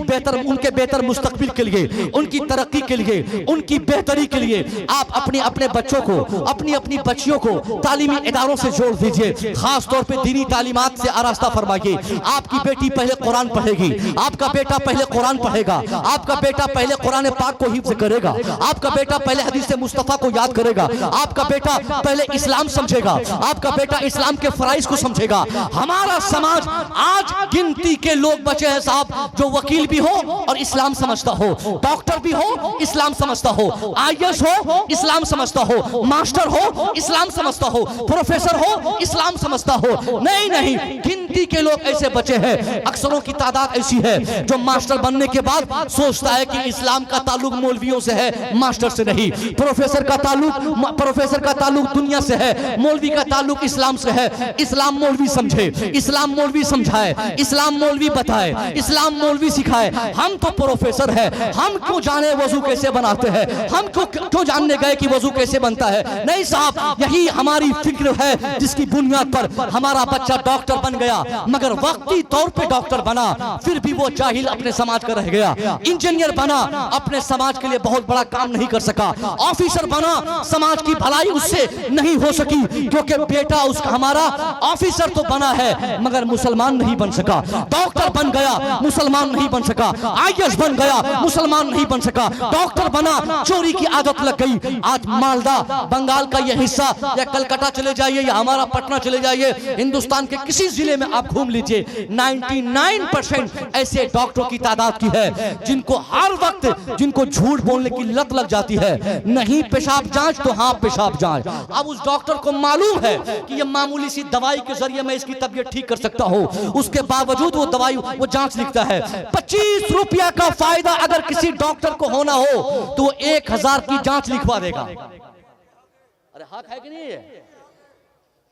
बेहतर मुस्तकबिल के लिए, उनकी तरक्की के लिए, उनकी बेहतरी के लिए आप अपने अपने बच्चों को, अपनी अपनी बच्चियों को तालीमी इदारों से जोड़ दीजिए, खास तौर पे दीनी तालीमात से आरास्ता फरमाइए। आपकी बेटी पहले कुरान पढ़ेगी, आपका बेटा पहले कुरान पढ़ेगा, आपका बेटा पहले कुरान पाक को हिफ्ज़ करेगा, आपका बेटा पहले हदीस मुस्तफा को याद करेगा, आपका बेटा पहले इस्लाम समझेगा, आपका बेटा इस्लाम के फराइज को समझेगा। हमारा समाज आज गिनती के लोग बचे हैं साहब, जो वकील भी हो और इस्लाम समझता हो, डॉक्टर भी हो इस्लाम समझता हो, IAS हो इस्लाम समझता हो, मास्टर हो इस्लाम समझता हो, प्रोफेसर हो इस्लाम समझता हो। नहीं, गिनती के लोग ऐसे बचे हैं, अक्सरों की तादाद ऐसी है जो मास्टर बनने के बाद सोचता है कि इस्लाम का ताल्लुक मौलवियों से है, मास्टर से नहीं। प्रोफेसर का ताल्लुक दुनिया से है, मौलवी का ताल्लुक इस्लाम से है। इस्लाम मौलवी समझे, इस्लाम मौलवी समझाए, इस्लाम मौलवी बताए, इस्लाम मौलवी सिखाए। हम तो प्रोफेसर है, हम क्यों जाने वजू कैसे बनाते हैं, हम क्यों जानने गए कि वजू कैसे बनता है। नहीं साहब, यही हमारी फिक्र है जिसकी बुनियाद पर हमारा बच्चा डॉक्टर बन गया, मगर वक्ती तौर पे डॉक्टर बना, फिर भी वो जाहिल अपने समाज का रह गया। इंजीनियर बना, अपने समाज के लिए बहुत बड़ा काम नहीं कर सका। ऑफिसर बना, समाज की भलाई उससे नहीं हो सकी, क्योंकि बेटा उसका हमारा ऑफिसर तो बना है मगर मुसलमान नहीं बन सका। डॉक्टर बन गया, मुसलमान नहीं बन सका। IAS बन गया, मुसलमान नहीं बन सका। डॉक्टर बना, चोरी की आदत लग गई। आज मालदा बंगाल का यह हिस्सा, या कलकत्ता चले जाइए या हमारा पटना चले जाइए, हिंदुस्तान के किसी जिले में आप घूम लीजिए, 99% ऐसे डॉक्टरों की तादाद की है जिनको हर वक्त जिनको झूठ बोलने की लत लग जाती है। नहीं पेशाब जांच तो हाँ पेशाब जांच। अब उस डॉक्टर को मालूम है कि ये मामूली सी दवाई के जरिए मैं इसकी तबीयत ठीक कर सकता हूँ, उसके बावजूद वो दवाई वो जांच लिखता है। 25 रुपया का फायदा अगर किसी डॉक्टर को होना हो तो वो 1000 की जांच लिखवा देगा। अरे हक है कि नहीं है?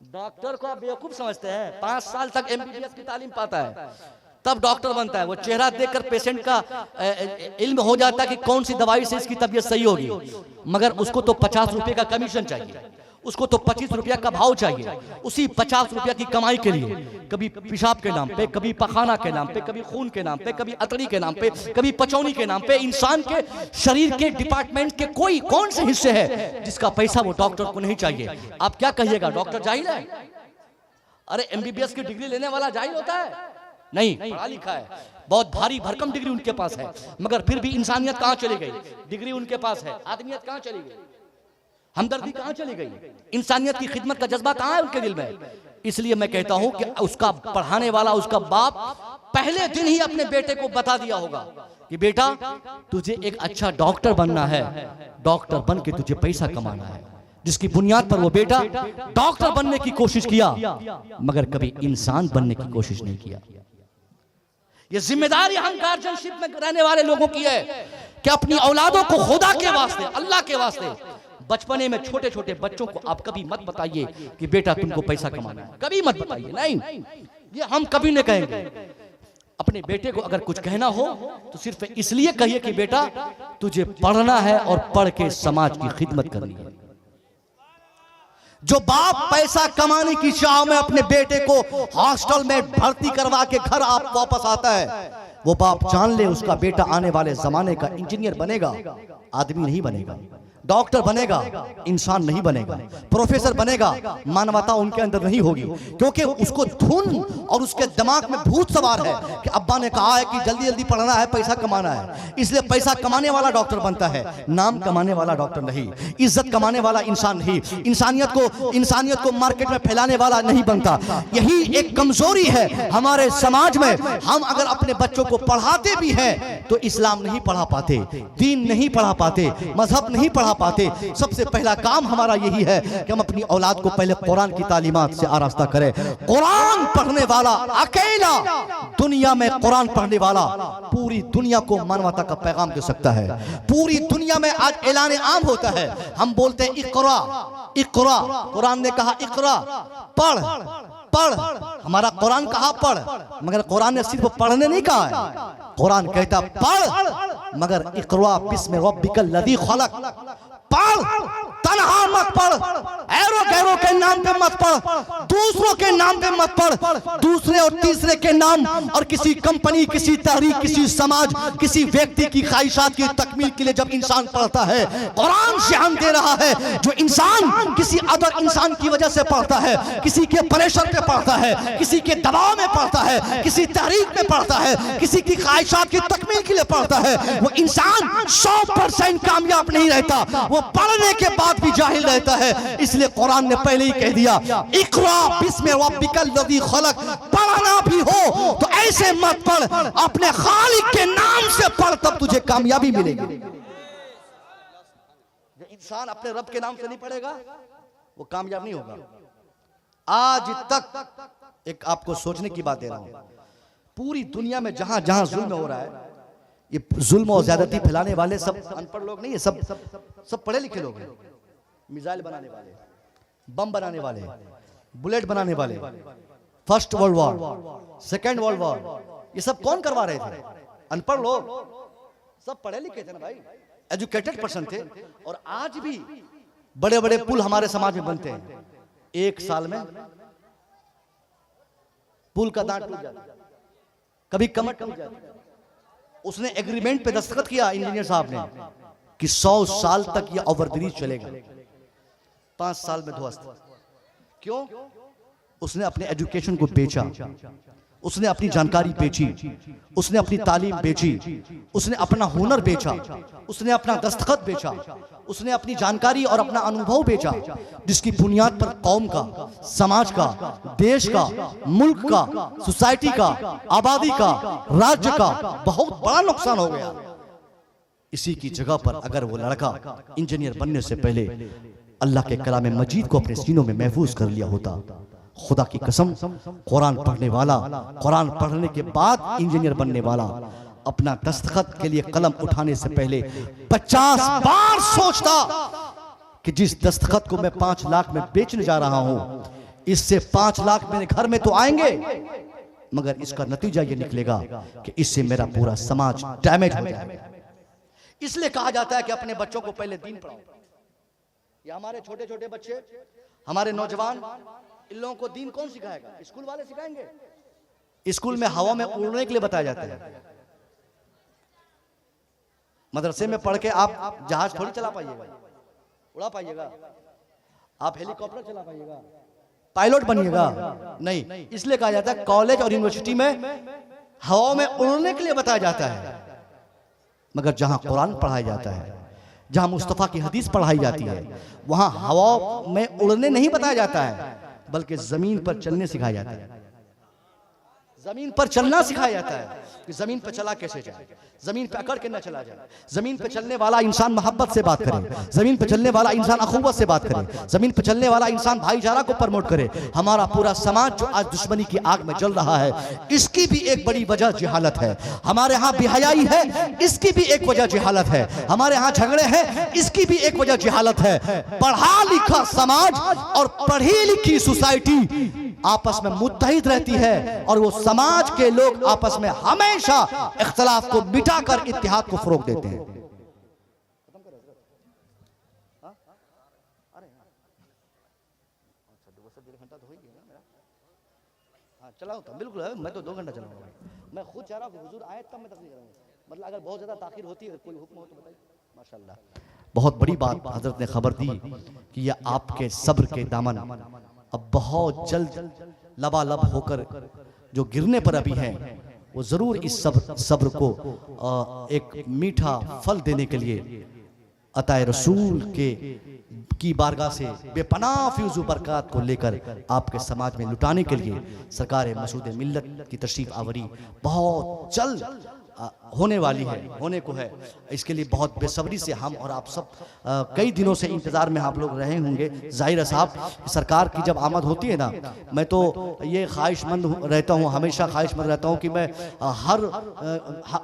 डॉक्टर को आप बेवकूफ समझते हैं, 5 साल तक MBBS की तालीम पाता है तब डॉक्टर बनता है। वो चेहरा देखकर पेशेंट का इल्म हो जाता है कि कौन सी दवाई से इसकी तबीयत सही होगी, मगर उसको तो 50 रुपए का कमीशन चाहिए, उसको तो 25 रुपया का भाव चाहिए। उसी 50 रुपया की कमाई के लिए कभी पेशाब के नाम पे, कभी पखाना के नाम पे, कभी खून के नाम पे, कभी अतड़ी के नाम पे, कभी पचौनी के नाम पे, इंसान के शरीर के डिपार्टमेंट के कौन से हिस्से है जिसका पैसा वो डॉक्टर को नहीं चाहिए। आप क्या कहिएगा, डॉक्टर जाहिल है? अरे MBBS की डिग्री लेने वाला जाहिल होता है? नहीं, पढ़ा लिखा है, बहुत भारी भरकम डिग्री उनके पास है, मगर फिर भी इंसानियत कहाँ चली गई? डिग्री उनके पास है, आदमियत कहाँ चली गई? हमदर्दी कहाँ चली गई? इंसानियत की खिदमत का जज्बा कहाँ है उनके दिल में? इसलिए मैं कहता हूं कि उसका पढ़ाने वाला, उसका बाप पहले दिन ही अपने बेटे को बता दिया होगा कि बेटा तुझे एक अच्छा डॉक्टर बनना है, डॉक्टर बन के तुझे पैसा कमाना है। जिसकी बुनियाद पर वो बेटा डॉक्टर बनने की कोशिश किया मगर कभी इंसान बनने की कोशिश नहीं किया। ये जिम्मेदारी हम गार्जियनशिप में रहने वाले लोगों की है कि अपनी औलादों को खुदा के वास्ते, अल्लाह के वास्ते, बचपने में छोटे छोटे बच्चों को आप कभी मत बताइए कि बेटा तुमको पैसा कमाना है, कभी मत बताइए, नहीं, ये हम कभी नहीं कहेंगे। अपने बेटे को अगर कुछ कहना हो तो सिर्फ इसलिए कहिए कि बेटा तुझे पढ़ना है और पढ़ के समाज की खिदमत करनी है। जो बाप पैसा कमाने की चाह में अपने बेटे को हॉस्टल में भर्ती करवा के घर आप वापस आता है, वो बाप जान ले उसका बेटा आने वाले जमाने का इंजीनियर बनेगा, आदमी नहीं बनेगा, डॉक्टर बनेगा, इंसान नहीं बनेगा, प्रोफेसर बनेगा, मानवता उनके अंदर नहीं होगी, क्योंकि उसको धुन और उसके दिमाग में भूत सवार है कि अब्बा ने कहा है कि जल्दी जल्दी पढ़ना है, पैसा कमाना है, इसलिए पैसा कमाने वाला डॉक्टर बनता है, नाम कमाने वाला डॉक्टर नहीं, इज्जत कमाने वाला इंसान नहीं, इंसानियत को मार्केट में फैलाने वाला नहीं बनता। यही एक कमजोरी है हमारे समाज में। हम अगर अपने बच्चों को पढ़ाते भी हैं तो इस्लाम नहीं पढ़ा पाते, दीन नहीं पढ़ा पाते, मजहब नहीं पढ़ा पाते। सबसे पहला काम हमारा यही है कि हम अपनी औलाद को पहले कुरान की तालीमात से आरास्ता करें। कुरान पढ़ने वाला अकेला दुनिया में, कुरान पढ़ने वाला पूरी दुनिया को मानवता का पैगाम दे सकता है। पूरी दुनिया में आज ऐलान आम होता है, हम बोलते हैं इक़रा इक़रा, कुरान ने कहा इक़रा, पढ़ पढ़, हमारा कुरान कहा पढ़, मगर कुरान ने सिर्फ पढ़ने नहीं कहा है, कुरान कहता पढ़, मगर इक़रा बिस्मि रब्बिकल लज़ी खलक, पढ़, तन्हा मत पढ़, ऐरो गैरों के नाम पे मत पढ़, दूसरों के नाम पे मत पढ़, दूसरे और तीसरे के नाम और किसी कंपनी, किसी तहरीक, किसी समाज, किसी व्यक्ति की ख्वाहिशात की तकमील के लिए जब इंसान पढ़ता है, कुरान शान दे रहा है। जो इंसान किसी अदर इंसान की वजह से पढ़ता है, किसी के प्रेशर पे पढ़ता है, किसी के दबाव में पढ़ता है, किसी तहरीक में पढ़ता है, किसी की ख्वाहिशात की तकमील के लिए पढ़ता है, वो इंसान 100% कामयाब नहीं रहता, वो पढ़ने के बाद भी जाहिल रहता है। इसलिए कुरान ने पहले ही कह दिया इक़रा बिस्मि रब्बिकल लज़ी खलक, पढ़ना भी हो तो ऐसे मत पढ़, अपने खालिक के नाम से पढ़, तब तुझे कामयाबी मिलेगी। जो इंसान अपने रब के नाम से नहीं पढ़ेगा वो कामयाब नहीं होगा। आज तक एक आपको सोचने की बात दे रहा हूं, पूरी दुनिया में जहां जहां जुल्म हो रहा है, ये जुल्म और ज्यादती फैलाने वाले सब अनपढ़ लोग नहीं है, सब पढ़े लिखे लोग हैं। मिसाइल बनाने वाले, बम बनाने वाले, बुलेट बनाने वाले, first world war, second world war, ये सब कौन करवा रहे थे? अनपढ़ लोग। सब पढ़े लिखे थे ना भाई, एजुकेटेड पर्सन थे। और आज भी बड़े बड़े पुल हमारे समाज में बनते हैं, एक साल में पुल का दांत टूट जाता, कभी कमर टूट जाती। उसने एग्रीमेंट पे दस्तखत किया इंजीनियर साहब ने कि 100 साल तक ये ओवरब्रिज चलेगा, 5 साल में ध्वस्त। क्यों? उसने अपने एजुकेशन को बेचा, उसने अपनी जानकारी बेची, उसने अपनी तालीम बेची, उसने अपना हुनर बेचा, उसने अपना दस्तखत बेचा, उसने अपनी जानकारी और अपना अनुभव बेचा, जिसकी बुनियाद पर कौम का, समाज का, देश का, मुल्क का, सोसाइटी का, आबादी का, राज्य का बहुत बड़ा नुकसान हो गया। इसी की जगह पर अगर वो लड़का इंजीनियर बनने से पहले अल्लाह के कलाम मजीद को अपने सीनों में महफूज कर लिया होता, खुदा की कसम, कुरान पढ़ने वाला, कुरान पढ़ने के बाद इंजीनियर बनने वाला अपना दस्तखत के लिए कलम उठाने से पहले 50 बार सोचता कि जिस दस्तखत को मैं 5 लाख में बेचने जा रहा हूं, इससे 5 लाख मेरे घर में तो आएंगे, मगर इसका नतीजा ये निकलेगा कि इससे मेरा पूरा समाज डैमेज हो जाएगा। इसलिए कहा जाता है कि अपने बच्चों को पहले दीन पढ़ाओ। या हमारे छोटे छोटे बच्चे, हमारे नौजवान, इन लोगों को दीन कौन सिखाएगा? स्कूल वाले सिखाएंगे। स्कूल में हवा में उड़ने के लिए बताया जाता है। मदरसे में पढ़ के आप जहाज थोड़ी चला पाइएगा, उड़ा पाइएगा? आप हेलीकॉप्टर चला पाइएगा, पायलट बनिएगा? नहीं। इसलिए कहा जाता है कॉलेज और यूनिवर्सिटी में हवा में उड़ने के लिए बताया जाता है, मगर जहां कुरान पढ़ाया जाता है, जहां मुस्तफा की हदीस पढ़ाई जाती है, वहां हवा में उड़ने नहीं बताया जाता है, बल्कि जमीन पर चलने सिखाया जाता है। जमीन पर चलना सिखाया जाता है कि जमीन पर चला कैसे जाए, जमीन पे अकड़ के न चला जाए। जमीन पे चलने वाला इंसान मोहब्बत से बात करे, जमीन पे चलने वाला इंसान अखुवत से बात करे, जमीन पे चलने वाला इंसान भाईचारा को प्रमोट करे। हमारा पूरा समाज जो आज दुश्मनी की आग में जल रहा है, इसकी भी एक बड़ी वजह जिहालत है। हमारे यहाँ बेहयाई है, इसकी भी एक वजह जिहालत है। हमारे यहाँ झगड़े हैं, इसकी भी एक वजह जिहालत है। पढ़ा लिखा समाज और पढ़ी लिखी सोसाइटी आपस में मुत्तहिद रहती है और वो समाज के लोग आपस में हमेशा इख्तिलाफ को मिटाकर इत्तेहाद को फरोग देते हैं। चलाओ तो बिल्कुल है, मैं तो 2 घंटा चलाऊंगा। मैं खुद चाह रहा हूँ कि हुजूर आए तब मैं तकरीर करूंगा। मतलब अगर बहुत ज्यादा ताखीर होती है, कोई हुक्म हो तो बताइए। माशाल्लाह, बहुत बड़ी बात हजरत ने खबर दी कि यह आपके सब्र के दामन अब बहुत जल्द लबालब होकर जो गिरने पर अभी हैं, वो जरूर इस सब्र को एक मीठा फल देने के लिए अताए रसूल की बारगाह से बेपनाह फ्यूज़ बरक़ात को लेकर आपके समाज में लुटाने के लिए सरकार मसूद मिल्लत की तशरीफ आवरी बहुत जल्द होने वाली है, होने को है। इसके लिए बहुत बेसब्री से हम और आप सब कई दिनों से इंतज़ार में आप लोग रहे होंगे। ज़ाहिर है साहब, सरकार की जब आमद होती है ना, मैं तो ये ख्वाहिशमंद रहता हूँ, हमेशा ख्वाहिशमंद रहता हूँ कि मैं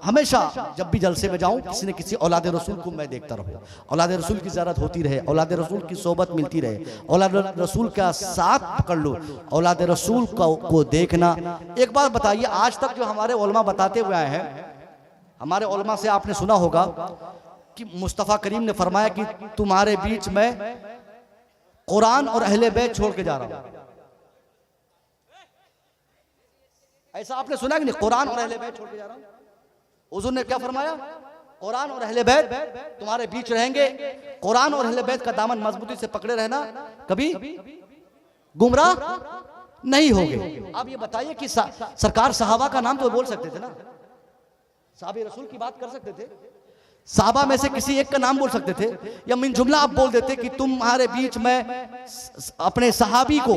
हमेशा जब भी जलसे में जाऊँ, किसी न किसी औलाद रसूल को मैं देखता रहूँ। औलाद रसूल की ज़ियारत होती रहे, औलाद रसूल की सोबत मिलती रहे, औलाद रसूल का साथ पकड़ लो, औलाद रसूल को देखना। एक बात बताइए, आज तक जो हमारे उलमा बताते हुए आए हैं, हमारे उलमा से आपने सुना होगा कि मुस्तफ़ा करीम ने फरमाया कि तुम्हारे बीच में कुरान और अहले बैत छोड़ के जा रहा हूं। ऐसा आपने सुना कि नहीं? कुरान और अहले बैत छोड़ के जा रहा हूं। हुजूर ने क्या फरमाया? कुरान और अहले बैत तुम्हारे बीच रहेंगे, कुरान और अहले बैत का दामन मजबूती से पकड़े रहना, कभी गुमराह नहीं होगे। अब ये बताइए कि सरकार सहाबा का नाम तो बोल सकते थे ना, साहबे रसूल की बात कर सकते थे, साहबा में से किसी एक का नाम बोल सकते थे, या मिन जुमला आप बोल देते कि तुम्हारे बीच में अपने सहाबी को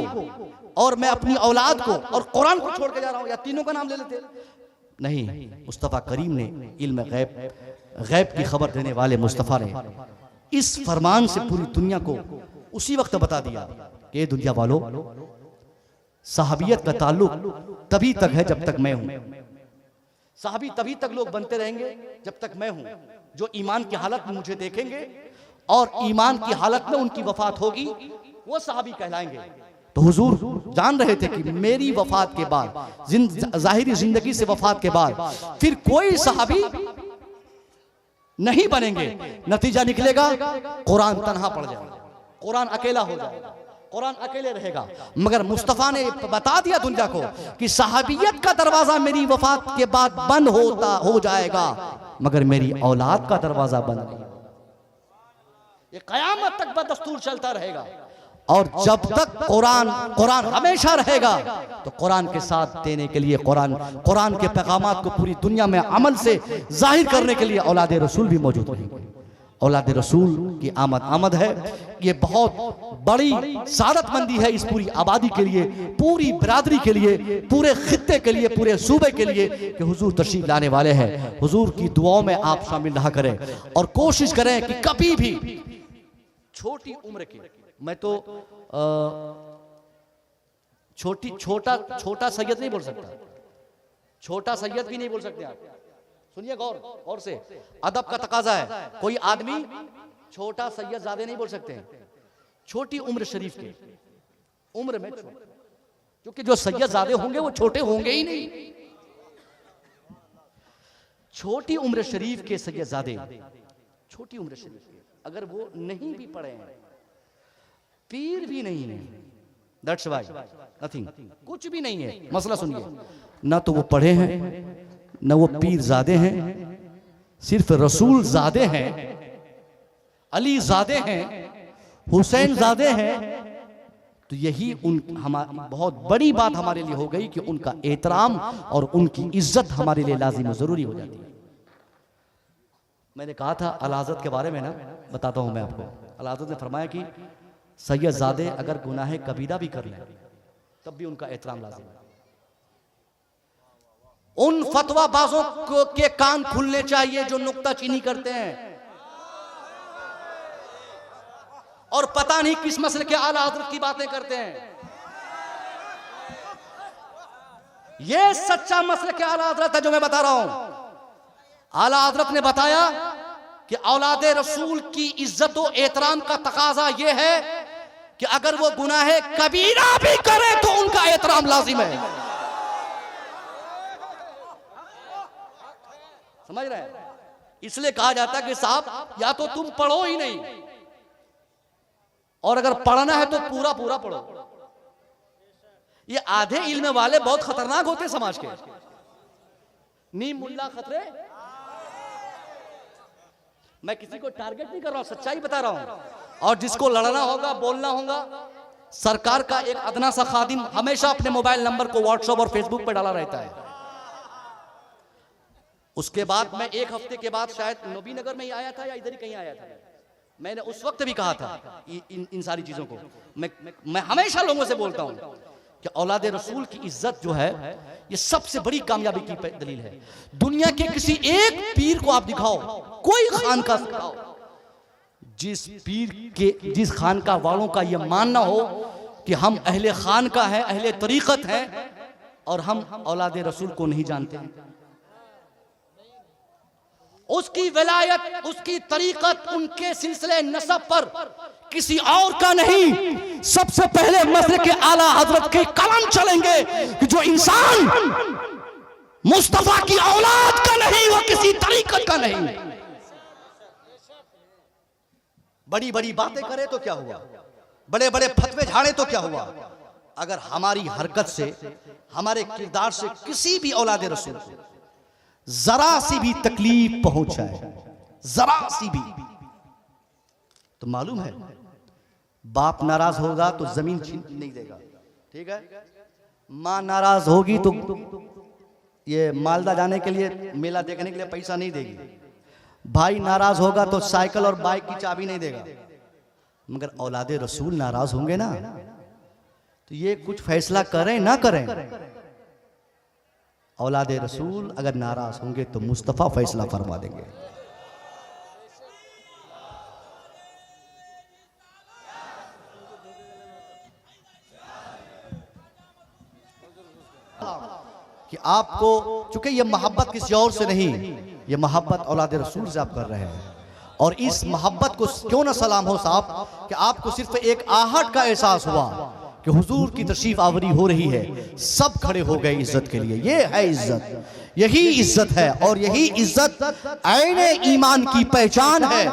और मैं अपनी औलाद को और कुरान को छोड़ के जा रहा हूं, या तीनों का नाम ले लेते। नहीं, मुस्तफ़ा करीम ने इल्म गैब की खबर देने वाले मुस्तफ़ा ने इस फरमान से पूरी दुनिया को उसी वक्त बता दिया कि दुनिया वालों, सहाबियत का ताल्लुक तभी तक है जब तक मैं हूं, साहबी तभी तक लोग बनते रहेंगे जब तक मैं हूं। जो ईमान की हालत में मुझे देखेंगे और ईमान की हालत में उनकी वफात होगी, वो साहबी कहलाएंगे। तो हुजूर जान रहे थे कि मेरी वफात के बाद, जाहिरी जिंदगी से वफात के बाद फिर कोई साहबी नहीं बनेंगे। नतीजा निकलेगा कुरान तन्हा पड़ जाएगा, कुरान अकेला हो जाएगा, कुरान अकेले रहेगा। मगर मुस्तफ़ा ने बता दिया दुनिया को कि सहाबियत का दरवाजा मेरी वफात के बाद बंद हो जाएगा, मगर मेरी औलाद का दरवाजा बंद नहीं। ये क़यामत तक बदस्तूर चलता रहेगा। और जब तक कुरान हमेशा रहेगा, तो कुरान के साथ देने के लिए, कुरान के पैगामात को पूरी दुनिया में अमल से जाहिर करने के लिए औलाद रसूल भी मौजूद रहेंगे। औलाद रसूल की आमद है, ये बहुत बड़ी सादतमंदी है इस पूरी आबादी के लिए, पूरी बिरादरी के लिए, पूरे खित्ते के लिए, पूरे सूबे के लिए कि हुजूर तशरीफ लाने वाले हैं। हुजूर की दुआओं में आप शामिल रहा करें और कोशिश करें कि कभी भी छोटी उम्र की, मैं तो छोटा सैयद नहीं बोल सकता, छोटा सैयद भी नहीं बोल सकते आप। सुनिए गौर से, अदब का तकाजा है। कोई आदमी छोटा सैयद ज़्यादा नहीं बोल सकते हैं, छोटी उम्र शरीफ के उम्र में, क्योंकि जो सैयद ज़्यादा होंगे वो छोटे होंगे ही नहीं। छोटी उम्र शरीफ के सैयद ज़्यादा, छोटी उम्र शरीफ के, अगर वो नहीं भी पढ़े हैं, पीर भी नहीं है, दैट्स व्हाई नथिंग, कुछ भी नहीं है। मसला सुनिए, ना तो वो पढ़े हैं, न वो पीर ज़ादे हैं, सिर्फ रसूल ज़ादे हैं, अली ज़ादे हैं, हुसैन ज़ादे हैं। तो यही हमारी बहुत बड़ी बात हमारे लिए हो गई कि उनका एहतराम और उनकी इज्जत हमारे लिए लाजिम ज़रूरी हो जाती है। मैंने कहा था अला हज़रत के बारे में ना, बताता हूँ मैं आपको। अला हज़रत ने फरमाया कि सैयद ज़ादे अगर गुनाह कबीरा भी कर लें तब भी उनका एहतराम लाजिम है। उन फतवाबाजों के कान खुलने चाहिए जो नुक्ताचीनी करते हैं और पता नहीं किस मसले के आला हजरत की बातें करते हैं। यह सच्चा मसले के आला हजरत है जो मैं बता रहा हूं। आला हजरत ने बताया कि औलादे रसूल की इज्जत और एहतराम का तकाजा यह है कि अगर वो गुनाह कबीरा भी करे तो उनका एहतराम लाजिम है। समझ रहे हैं? इसलिए कहा जाता है कि साहब या तो तुम पढ़ो ही नहीं, और अगर पढ़ना है तो पूरा पूरा पढ़ो। ये आधे इल्म वाले बहुत खतरनाक होते समाज के। नीम मुल्ला खतरे। मैं किसी को टारगेट नहीं कर रहा हूं, सच्चाई बता रहा हूं। और जिसको लड़ना होगा, बोलना होगा, सरकार का एक अदना सा खादिम हमेशा अपने मोबाइल नंबर को व्हाट्सएप और फेसबुक पर डाला रहता है। उसके बाद मैं एक हफ्ते के बाद शायद नबीनगर में ही आया था या इधर ही कहीं आया था। मैंने उस वक्त भी कहा था इन सारी चीजों को मैं हमेशा लोगों से बोलता हूं कि औलादे रसूल की इज्जत जो है ये सबसे बड़ी कामयाबी की दलील है। दुनिया के किसी एक पीर को आप दिखाओ, कोई खानका दिखाओ, जिस खानका वालों का यह मानना हो कि हम अहले खानका है, अहले तरीकत है, और हम औलादे रसूल को नहीं जानते हैं। उसकी विलायत, उसकी तरीकत, उनके सिलसिले नसब पर किसी और का नहीं, सबसे पहले मसले के आला हजरत के कलम चलेंगे कि जो इंसान मुस्तफा की औलाद का नहीं, वो किसी तरीकत का नहीं। बड़ी बड़ी बातें करे तो क्या हुआ, बड़े बड़े फतवे झाड़े तो क्या हुआ, अगर हमारी हरकत से, हमारे किरदार से किसी भी औलादे रसूल को जरा सी भी तकलीफ पहुंच जाए, जरा सी भी, तो मालूम है बाप नाराज होगा तो जमीन छीन नहीं देगा, ठीक है। मां नाराज होगी तो ये मालदा जाने के लिए, मेला देखने के लिए पैसा नहीं देगी। भाई नाराज होगा तो साइकिल और बाइक की चाबी नहीं देगा। मगर औलादे रसूल नाराज होंगे ना, तो ये कुछ फैसला करें ना करें, औलादे रसूल अगर नाराज होंगे तो मुस्तफा फैसला फरमा देंगे। कि आपको, चूंकि ये मोहब्बत किसी और से नहीं, ये मोहब्बत औलादे रसूल से आप कर रहे हैं, और इस मोहब्बत को क्यों ना सलाम हो साहब कि आपको सिर्फ एक आहट का एहसास हुआ कि हुजूर की तशरीफ आवरी हो रही है, सब खड़े हो गए इज्जत के लिए। ये है इज्जत, यही इज्जत है, और यही इज्जत ऐने ईमान की पहचान है,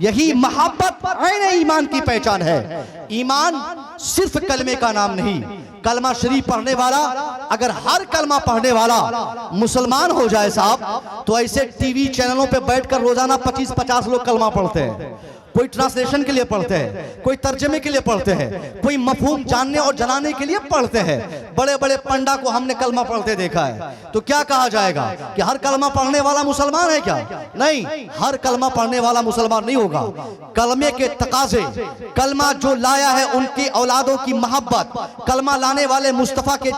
यही मोहब्बत ऐने ईमान की पहचान है। ईमान सिर्फ कलमे का नाम नहीं, कलमा शरीफ पढ़ने वाला, अगर हर कलमा पढ़ने वाला मुसलमान हो जाए साहब, तो ऐसे टीवी चैनलों पे बैठकर रोजाना 25-50 लोग कलमा पढ़ते हैं। कोई ट्रांसलेशन के लिए पढ़ते हैं, कोई तर्जमे के लिए पढ़ते हैं, कोई मफहूम जानने और जनाने के लिए पढ़ते हैं। बड़े बड़े पंडा को हमने कलमा पढ़ते देखा है। तो क्या कहा जाएगा कि हर कलमा पढ़ने वाला मुसलमान है क्या? नहीं, हर कलमा पढ़ने वाला मुसलमान नहीं होगा। कलमे के तकाजे, कलमा जो लाया है उनकी औलादों की मोहब्बत, कलमा लाने वाले मुस्तफा के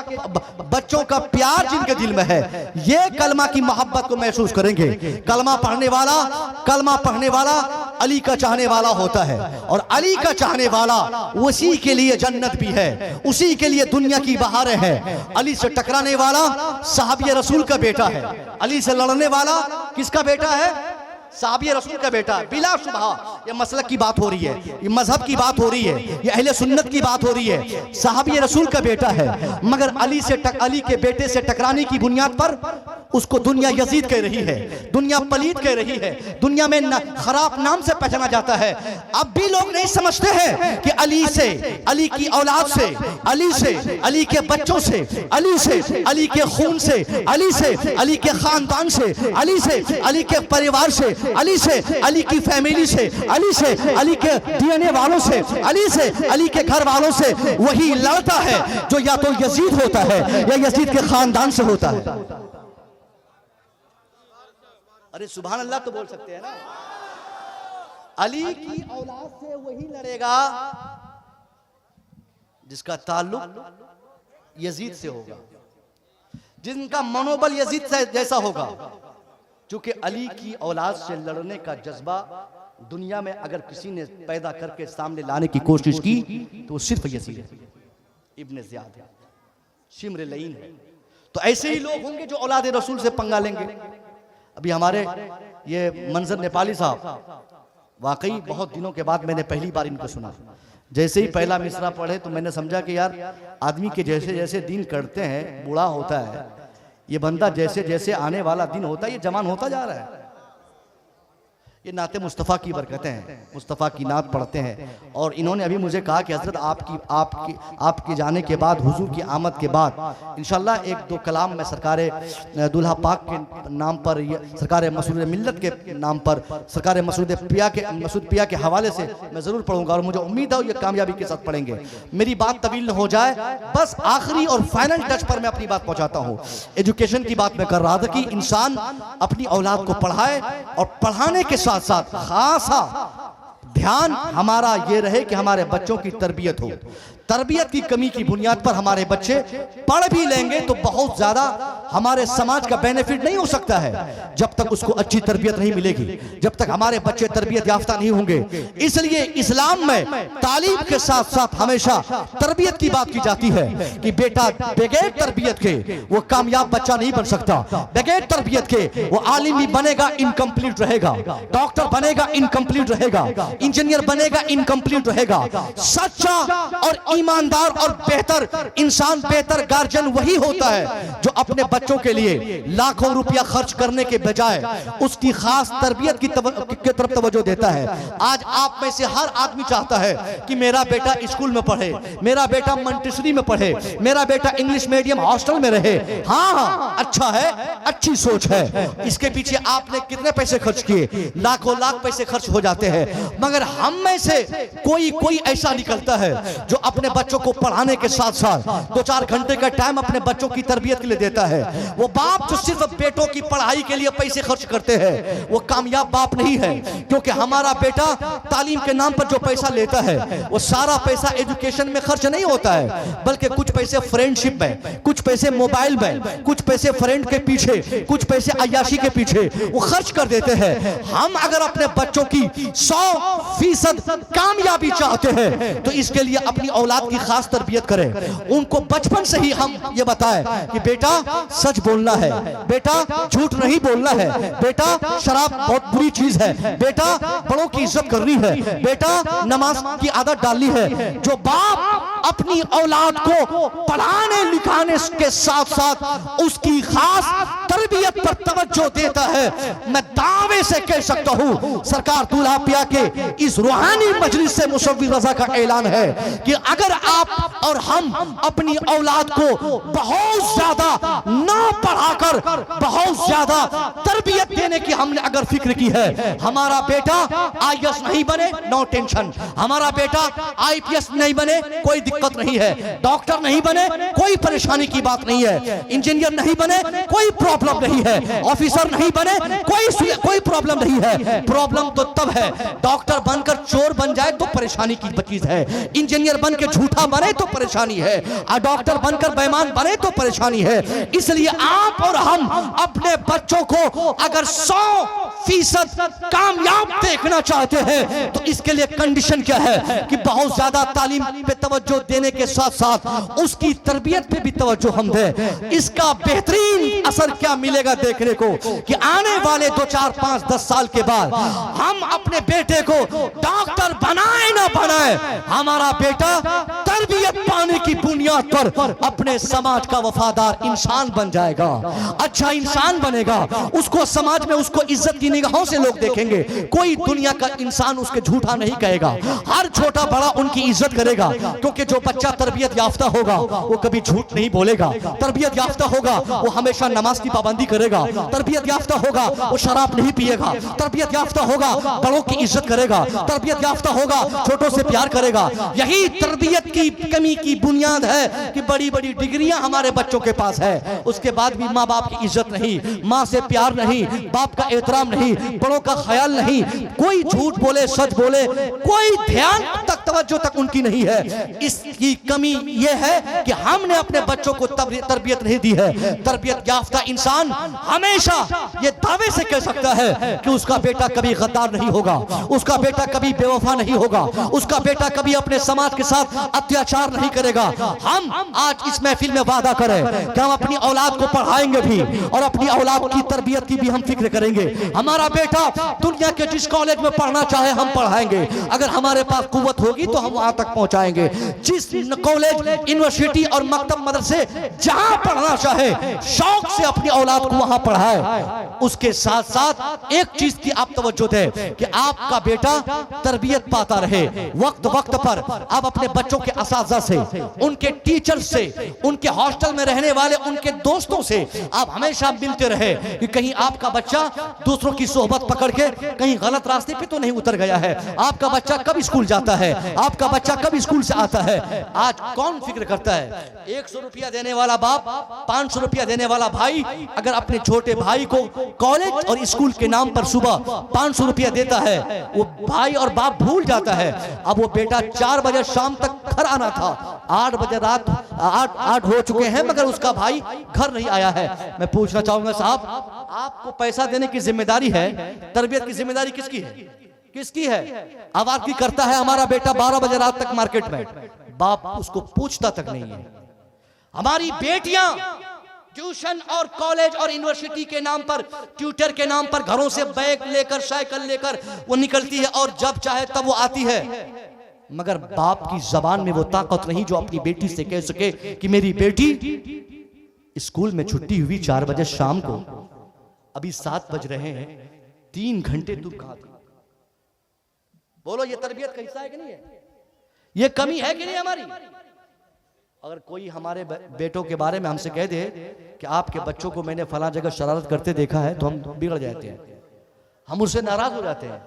बच्चों का प्यार जिनके दिल में है, ये कलमा की मोहब्बत को महसूस करेंगे। कलमा पढ़ने वाला अली का चाहने वाला होता है, और अली का चाहने वाला उसी के लिए जन्नत भी है, उसी के लिए दुनिया की बहारें हैं। अली से टकराने वाला सहाबी रसूल का बेटा है, अली से लड़ने वाला किसका बेटा है? सहाबी रसूल का बेटा। बिला शुबहा ये मसलक की बात हो रही है, ये मजहब की बात हो रही है, ये अहले सुन्नत की बात हो रही है। सहाबी रसूल का बेटा है, मगर अली के बेटे से टकराने की बुनियाद पर उसको दुनिया यजीद कह रही है, दुनिया पलीद कह रही है, दुनिया में खराब नाम से पहचाना जाता है। अब भी लोग नहीं समझते हैं कि अली से, अली की औलाद से, अली से, अली के बच्चों से, अली से, अली के खून से, अली से, अली के खानदान से, अली से, अली के परिवार से, अली से, अली की फैमिली से, अली से, अली के डीएनए वालों से, अली से, अली के घर वालों से वही लड़ता है जो या तो यजीद होता है या यजीद के खानदान से होता है। अरे सुभान अल्लाह तो बोल सकते हैं ना। अली की औलाद से वही लड़ेगा जिसका ताल्लुक यजीद से होगा, जिनका मनोबल यजीद जैसा होगा। क्योंकि अली की औलाद से लड़ने का जज्बा दुनिया में अगर किसी ने पैदा करके सामने लाने की कोशिश की तो वो सिर्फ यजीद है, इब्ने ज़ियाद है, शिम्र लईन है। तो ऐसे ही लोग होंगे जो औलाद रसूल से पंगा लेंगे। अभी हमारे ये मंजर नेपाली साहब, वाकई बहुत दिनों के बाद मैंने पहली बार इनको सुना। जैसे ही पहला मिसरा पढ़े तो मैंने समझा कि यार आदमी के जैसे जैसे दिन करते हैं बूढ़ा होता है, ये बंदा जैसे जैसे आने वाला दिन होता है ये जवान होता जा रहा है। ये नाते मुस्तफ़ा की बरकतें हैं, मुस्तफ़ा की नात पढ़ते हैं। और इन्होंने अभी मुझे कहा कि हज़रत आपके जाने के बाद, हुजूर की आमद के बाद इंशाल्लाह एक दो कलाम मैं सरकारे दूल्हा पाक के नाम पर, सरकारे मसूद मिल्लत के नाम पर, सरकारे मसूद पिया के हवाले से मैं ज़रूर पढ़ूंगा। और मुझे उम्मीद है ये कामयाबी के साथ पढ़ेंगे। मेरी बात तवील न हो जाए, बस आखिरी और फाइनल टच पर मैं अपनी बात पहुँचाता हूँ। एजुकेशन की बात मैं कर रहा था कि इंसान अपनी औलाद को पढ़ाए और पढ़ाने के साथ साथ खासा ध्यान हमारा ये रहे कि हमारे बच्चों की तरबियत हो। तरबियत की कमी की बुनियाद पर हमारे बच्चे पढ़ भी लेंगे तो बहुत ज्यादा हमारे समाज का बेनिफिट नहीं हो सकता है जब तक उसको अच्छी तरबियत नहीं मिलेगी, जब तक हमारे बच्चे तरबियत याफ्ता नहीं होंगे। इसलिए इस्लाम में तालीम के साथ साथ हमेशा तरबियत की बात की जाती है कि बेटा बगैर तरबियत के वो कामयाब बच्चा नहीं बन सकता, बगैर तरबियत के वो आलिम भी बनेगा इनकम्प्लीट रहेगा, डॉक्टर बनेगा इनकम्प्लीट रहेगा, इंजीनियर बनेगा इनकम्प्लीट रहेगा। सच्चा और ईमानदार और बेहतर इंसान, बेहतर गार्जियन वही होता है जो अपने बच्चों के लिए लाखों रुपया खर्च करने के बजाय उसकी खास तरबियत की तरफ तवज्जो देता है। आज आप में से हर आदमी चाहता है कि मेरा बेटा स्कूल में पढ़े, मेरा बेटा मंटेसरी में पढ़े, मेरा बेटा इंग्लिश मीडियम हॉस्टल में रहे। हाँ, अच्छा है, अच्छी सोच है। इसके पीछे आपने कितने पैसे खर्च किए? लाखों लाख पैसे खर्च हो जाते हैं। मगर हम में से कोई ऐसा निकलता है जो अपने बच्चों को पढ़ाने के साथ साथ 2-4 घंटे का टाइम अपने बच्चों की तरबियत के लिए देता है। वो बाप जो सिर्फ बेटों की पढ़ाई के लिए पैसे खर्च करते हैं वो कामयाब बाप नहीं है। क्योंकि हमारा बेटा तालीम के नाम पर जो पैसा लेता है वो सारा पैसा एजुकेशन में खर्च नहीं होता है, बल्कि कुछ पैसे फ्रेंडशिप में, कुछ पैसे मोबाइल में, कुछ पैसे फ्रेंड के पीछे, कुछ पैसे अय्याशी के पीछे वो खर्च कर देते हैं। हम अगर अपने बच्चों की 100% कामयाबी चाहते हैं तो इसके लिए अपनी औलाद की खास तरबियत करें। उनको बचपन से ही हम ये बताएं कि बेटा सच बोलना है, बेटा झूठ नहीं बोलना है, बेटा शराब बहुत बुरी चीज है, बेटा बड़ों की इज्जत करनी है, बेटा नमाज की आदत डालनी है। जो बाप अपनी औलाद को पढ़ाने लिखाने के साथ साथ उसकी खास तरबियत पर तवज्जो देता है, मैं दावे से कह सकता हूं सरकार दूल्हा पिया के इस रूहानी मजलिस से मुशव्विर रजा का ऐलान है कि अगर आप और हम अपनी औलाद को बहुत ज्यादा ना पढ़ाकर बहुत ज्यादा तरबियत देने की हमने अगर फिक्र की है, हमारा बेटा आईएएस नहीं बने नो टेंशन, हमारा बेटा आईपीएस नहीं बने कोई दिक्कत नहीं है, डॉक्टर नहीं बने कोई परेशानी की बात नहीं है, इंजीनियर नहीं बने कोई प्रॉब्लम नहीं है, ऑफिसर नहीं बने कोई प्रॉब्लम नहीं है। प्रॉब्लम तो तब है डॉक्टर बनकर चोर बन जाए तो परेशानी की चीज है, इंजीनियर बन के झूठा बने तो परेशानी है, और डॉक्टर बनकर बेईमान बने तो परेशानी है। इसलिए आप और हम अपने बच्चों को अगर 100% कामयाब देखना चाहते हैं तो इसके लिए कंडीशन क्या है कि बहुत ज्यादा तालीम पे तवज्जो देने के साथ साथ उसकी तरबियत पे भी तवज्जो हम दें। इसका बेहतरीन असर क्या मिलेगा देखने को कि आने वाले 2, 4, 5, 10 साल के बाद हम अपने बेटे को डॉक्टर बनाए ना बनाए, हमारा बेटा तरबियत पाने की बुनियाद पर अपने समाज का वफादार इंसान बन जाएगा, अच्छा इंसान बनेगा। उसको समाज में उसको इज्जत की निगाहों से लोग देखेंगे, कोई दुनिया का इंसान उसके झूठा नहीं कहेगा, हर छोटा बड़ा उनकी इज्जत करेगा। क्योंकि जो बच्चा तरबियत याफ्ता होगा वो कभी झूठ नहीं बोलेगा, तरबियत याफ्ता होगा वो हमेशा नमाज की पाबंदी करेगा, तरबियत याफ्ता होगा वो शराब नहीं पिएगा, तरबियत याफ्ता होगा बड़ों की इज्जत करेगा, तरबियत याफ्ता होगा छोटों से प्यार करेगा। यही तरबियत की कमी की बुनियाद है है कि बड़ी बड़ी डिग्रियां हमारे बच्चों के पास है, उसके बाद भी माँ बाप की इज्जत नहीं, माँ से प्यार नहीं, बाप का एहतराम नहीं, बड़ों का ख्याल नहीं, कोई झूठ बोले सच बोले, कोई ध्यान तक तवज्जो तक उनकी नहीं है। इसकी कमी यह है कि हमने अपने बच्चों को तरबियत नहीं दी है। तरबियत याफ्ता इंसान हमेशा ये दावे से कह सकता है कि उसका बेटा कभी गद्दार नहीं होगा, उसका बेटा कभी बेवफा नहीं होगा, उसका बेटा कभी अपने समाज के साथ अत्याचार नहीं करेगा। हम आज इस महफिल में वादा करें कि हम अपनी औलाद को पढ़ाएंगे भी और अपनी औलाद की तरबियत की भी हम फिक्र करेंगे। हमारा बेटा दुनिया के जिस कॉलेज में पढ़ना चाहे हम पढ़ाएंगे, अगर हमारे पास कुव्वत होगी तो हम वहां तक पहुंचाएंगे। जिस कॉलेज, यूनिवर्सिटी और मकतब मदरसे जहां पढ़ना चाहे शौक से अपनी औलाद को वहां पढ़ाए। उसके साथ साथ एक चीज की आप तवज्जो दें कि आपका बेटा तरबियत पाता रहे वक्त वक्त पर। आप अपने बच्चों के असातिज़ा से, उनके टीचर से, उनके हॉस्टल में रहने वाले उनके दोस्तों से आप हमेशा मिलते रहे कि कहीं आपका बच्चा दूसरों की सोहबत पकड़ के कहीं गलत रास्ते पे तो नहीं उतर गया है। आपका बच्चा कब स्कूल जाता है, आपका बच्चा कब स्कूल से आता है। आज कौन फिक्र करता है? 100 रुपया देने वाला बाप, 500 रुपया देने वाला भाई अगर अपने छोटे भाई को कॉलेज और स्कूल के नाम पर सुबह 500 रुपया देता है, वो भाई और बाप भूल जाता है अब वो बेटा 4 बजे शाम तक घर आना था, 8 बजे रात 8 हो चुके हैं मगर उसका भाई घर नहीं आया है। मैं पूछना चाहूंगा साहब, आपको पैसा देने की जिम्मेदारी है, तरबियत की जिम्मेदारी किसकी है? किसकी है? अब आपकी करता है हमारा बेटा 12 बजे रात तक मार्केट में, बाप उसको पूछता तक नहीं है। हमारी बेटियां ट्यूशन और कॉलेज और यूनिवर्सिटी के नाम पर, ट्यूटर के नाम पर घरों से बैग लेकर, साइकिल लेकर वो निकलती है और जब चाहे तब वो आती है, मगर बाप की जबान में वो ताकत नहीं जो अपनी बेटी से कह सके कि मेरी बेटी स्कूल में छुट्टी हुई 4 बजे शाम को, अभी 7 बज रहे हैं, 3 घंटे तू कहां थी? बोलो ये तरबियत का हिस्सा है कि नहीं है? ये कमी है कि नहीं हमारी? अगर कोई हमारे बेटों के बारे में हमसे कह दे कि आपके बच्चों को मैंने फला जगह शरारत करते देखा है, तो हम बिगड़ जाते हैं, हम उससे नाराज हो जाते हैं।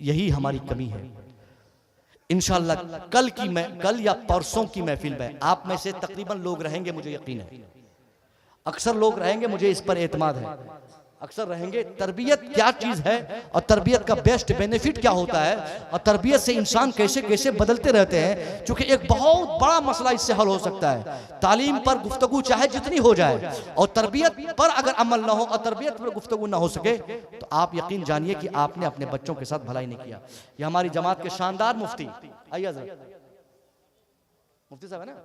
यही हमारी कमी है। इंशाअल्लाह कल या परसों की महफिल में आप में से तकरीबन लोग रहेंगे, मुझे यकीन है, अक्सर लोग रहेंगे, मुझे इस पर एतमाद है, अक्सर रहेंगे। तरबियत क्या चीज है और तरबियत का बेस्ट बेनिफिट क्या होता है और तरबियत से इंसान कैसे कैसे बदलते रहते हैं, क्योंकि एक बहुत बड़ा मसला इससे हल हो सकता है। तालीम पर गुफ्तगू चाहे जितनी हो जाए और तरबियत पर अगर अमल ना हो और तरबियत पर गुफ्तगू ना हो सके तो आप यकीन जानिए कि आपने अपने बच्चों के साथ भलाई नहीं किया। ये हमारी जमात के शानदार मुफ्ती, आइए मुफ्ती साहब है ना,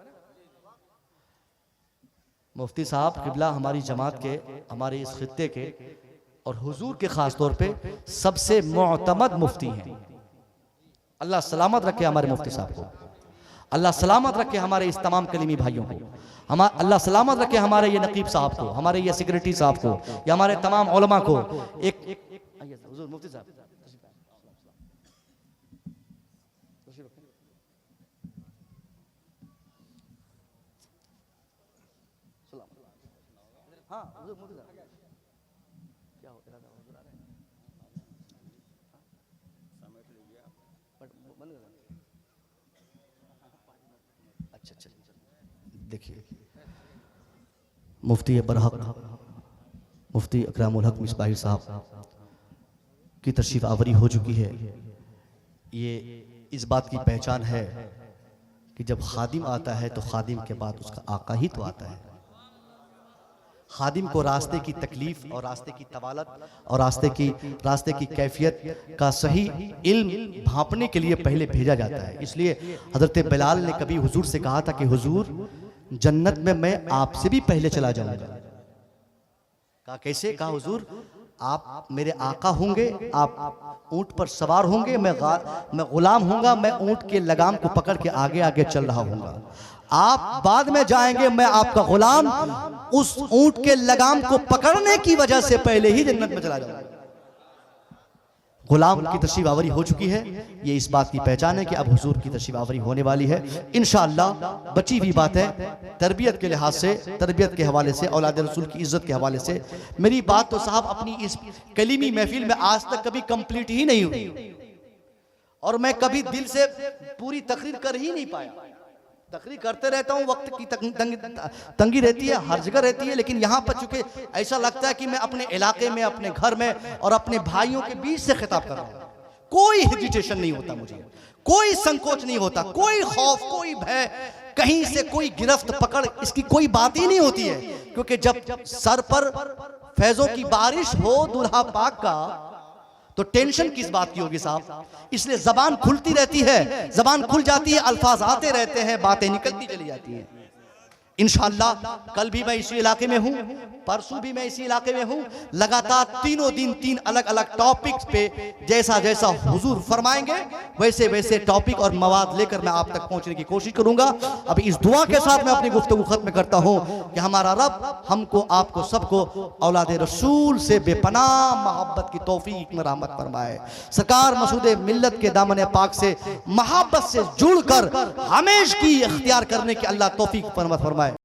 मुफ्ती साहब किबला हमारी जमात के, हमारे इस खित्ते के और हुजूर के खास तौर पे सबसे मुअतमद मुफ्ती हैं। अल्लाह सलामत रखे हमारे मुफ्ती साहब को, अल्लाह सलामत रखे हमारे इस तमाम कलीमी भाइयों को, अल्लाह सलामत रखे हमारे ये नकीब साहब को, हमारे ये सेक्रेटरी साहब को, या हमारे तमाम उलमा को। एक हुजूर मुफ्ती साहब क्या हो इरादा हुजूर आ रहे हैं? अच्छा देखिए, मुफ्ती बरहक मुफ्ती अकरामुल हक मिसबाही साहब की तशरीफ आवरी हो चुकी है। ये इस बात की पहचान है कि जब खादिम आता है तो खादिम के बाद उसका आका ही तो आता है। खादिम को रास्ते की तकलीफ और रास्ते की तवालत और रास्ते की कैफियत का सही इल्म भांपने के लिए पहले भेजा जाता है। इसलिए हजरत बिलाल ने कभी हुजूर से कहा था कि हुजूर जन्नत में मैं आपसे भी पहले चला जाऊंगा। कहा कैसे? कहा हुजूर आप मेरे आका होंगे, आप ऊंट पर सवार होंगे, मैं गुलाम होऊंगा, मैं ऊंट के लगाम को पकड़ के आगे आगे चल रहा हूंगा, आप बाद में जाएंगे, मैं आपका गुलाम उस ऊंट के लगाम को पकड़ने की वजह से पहले ही जन्नत में चला जाऊंगा। गुलाम की तशरीफ आवरी हो चुकी है, ये इस बात की पहचान है कि अब हुजूर की तशरीफ आवरी होने वाली है इंशाअल्लाह। बची हुई बात है तरबियत के लिहाज से, तरबियत के हवाले से, औलाद रसूल की इज्जत के हवाले से। मेरी बात तो साहब अपनी इस कलीमी महफिल में आज तक कभी कंप्लीट ही नहीं हुई और मैं कभी दिल से पूरी तकरीर कर ही नहीं पाया। तकरीर करते रहता हूँ, वक्त की तंगी रहती है, हर जगह रहती है, लेकिन यहाँ पर चूंकि ऐसा लगता है कि मैं अपने इलाके में, अपने घर में और अपने भाइयों के बीच से खिताब कर रहा हूँ। कोई हेजिटेशन नहीं होता मुझे, कोई संकोच नहीं होता, कोई खौफ, कोई भय, कहीं से कोई गिरफ्त पकड़, इसकी कोई बात ही नहीं होती है। क्योंकि जब सर पर फैजों की बारिश हो दुल्हा पाक का, तो टेंशन किस बात की होगी साहब। इसलिए जबान खुलती रहती है, जबान खुल जाती है, अल्फाज आते रहते हैं, बातें निकलती चली जाती हैं। इंशाअल्लाह कल भी मैं इसी इलाके में हूं, परसों भी मैं इसी इलाके में हूं। लगातार तीनों दिन 3 अलग अलग टॉपिक्स पे जैसा जैसा हुजूर फरमाएंगे वैसे वैसे टॉपिक और मवाद लेकर मैं आप तक पहुंचने की कोशिश करूंगा। अभी इस दुआ के साथ मैं अपनी गुफ्तगू खत्म करता हूं कि हमारा रब हमको, आपको, सबको औलाद रसूल से बेपनाह मोहब्बत की तौफीक में रहमत फरमाए। सरकार मसूद मिल्लत के दामन पाक से मोहब्बत से जुड़कर हमेश की इख्तियार करने की अल्लाह तौफीक फरमाए।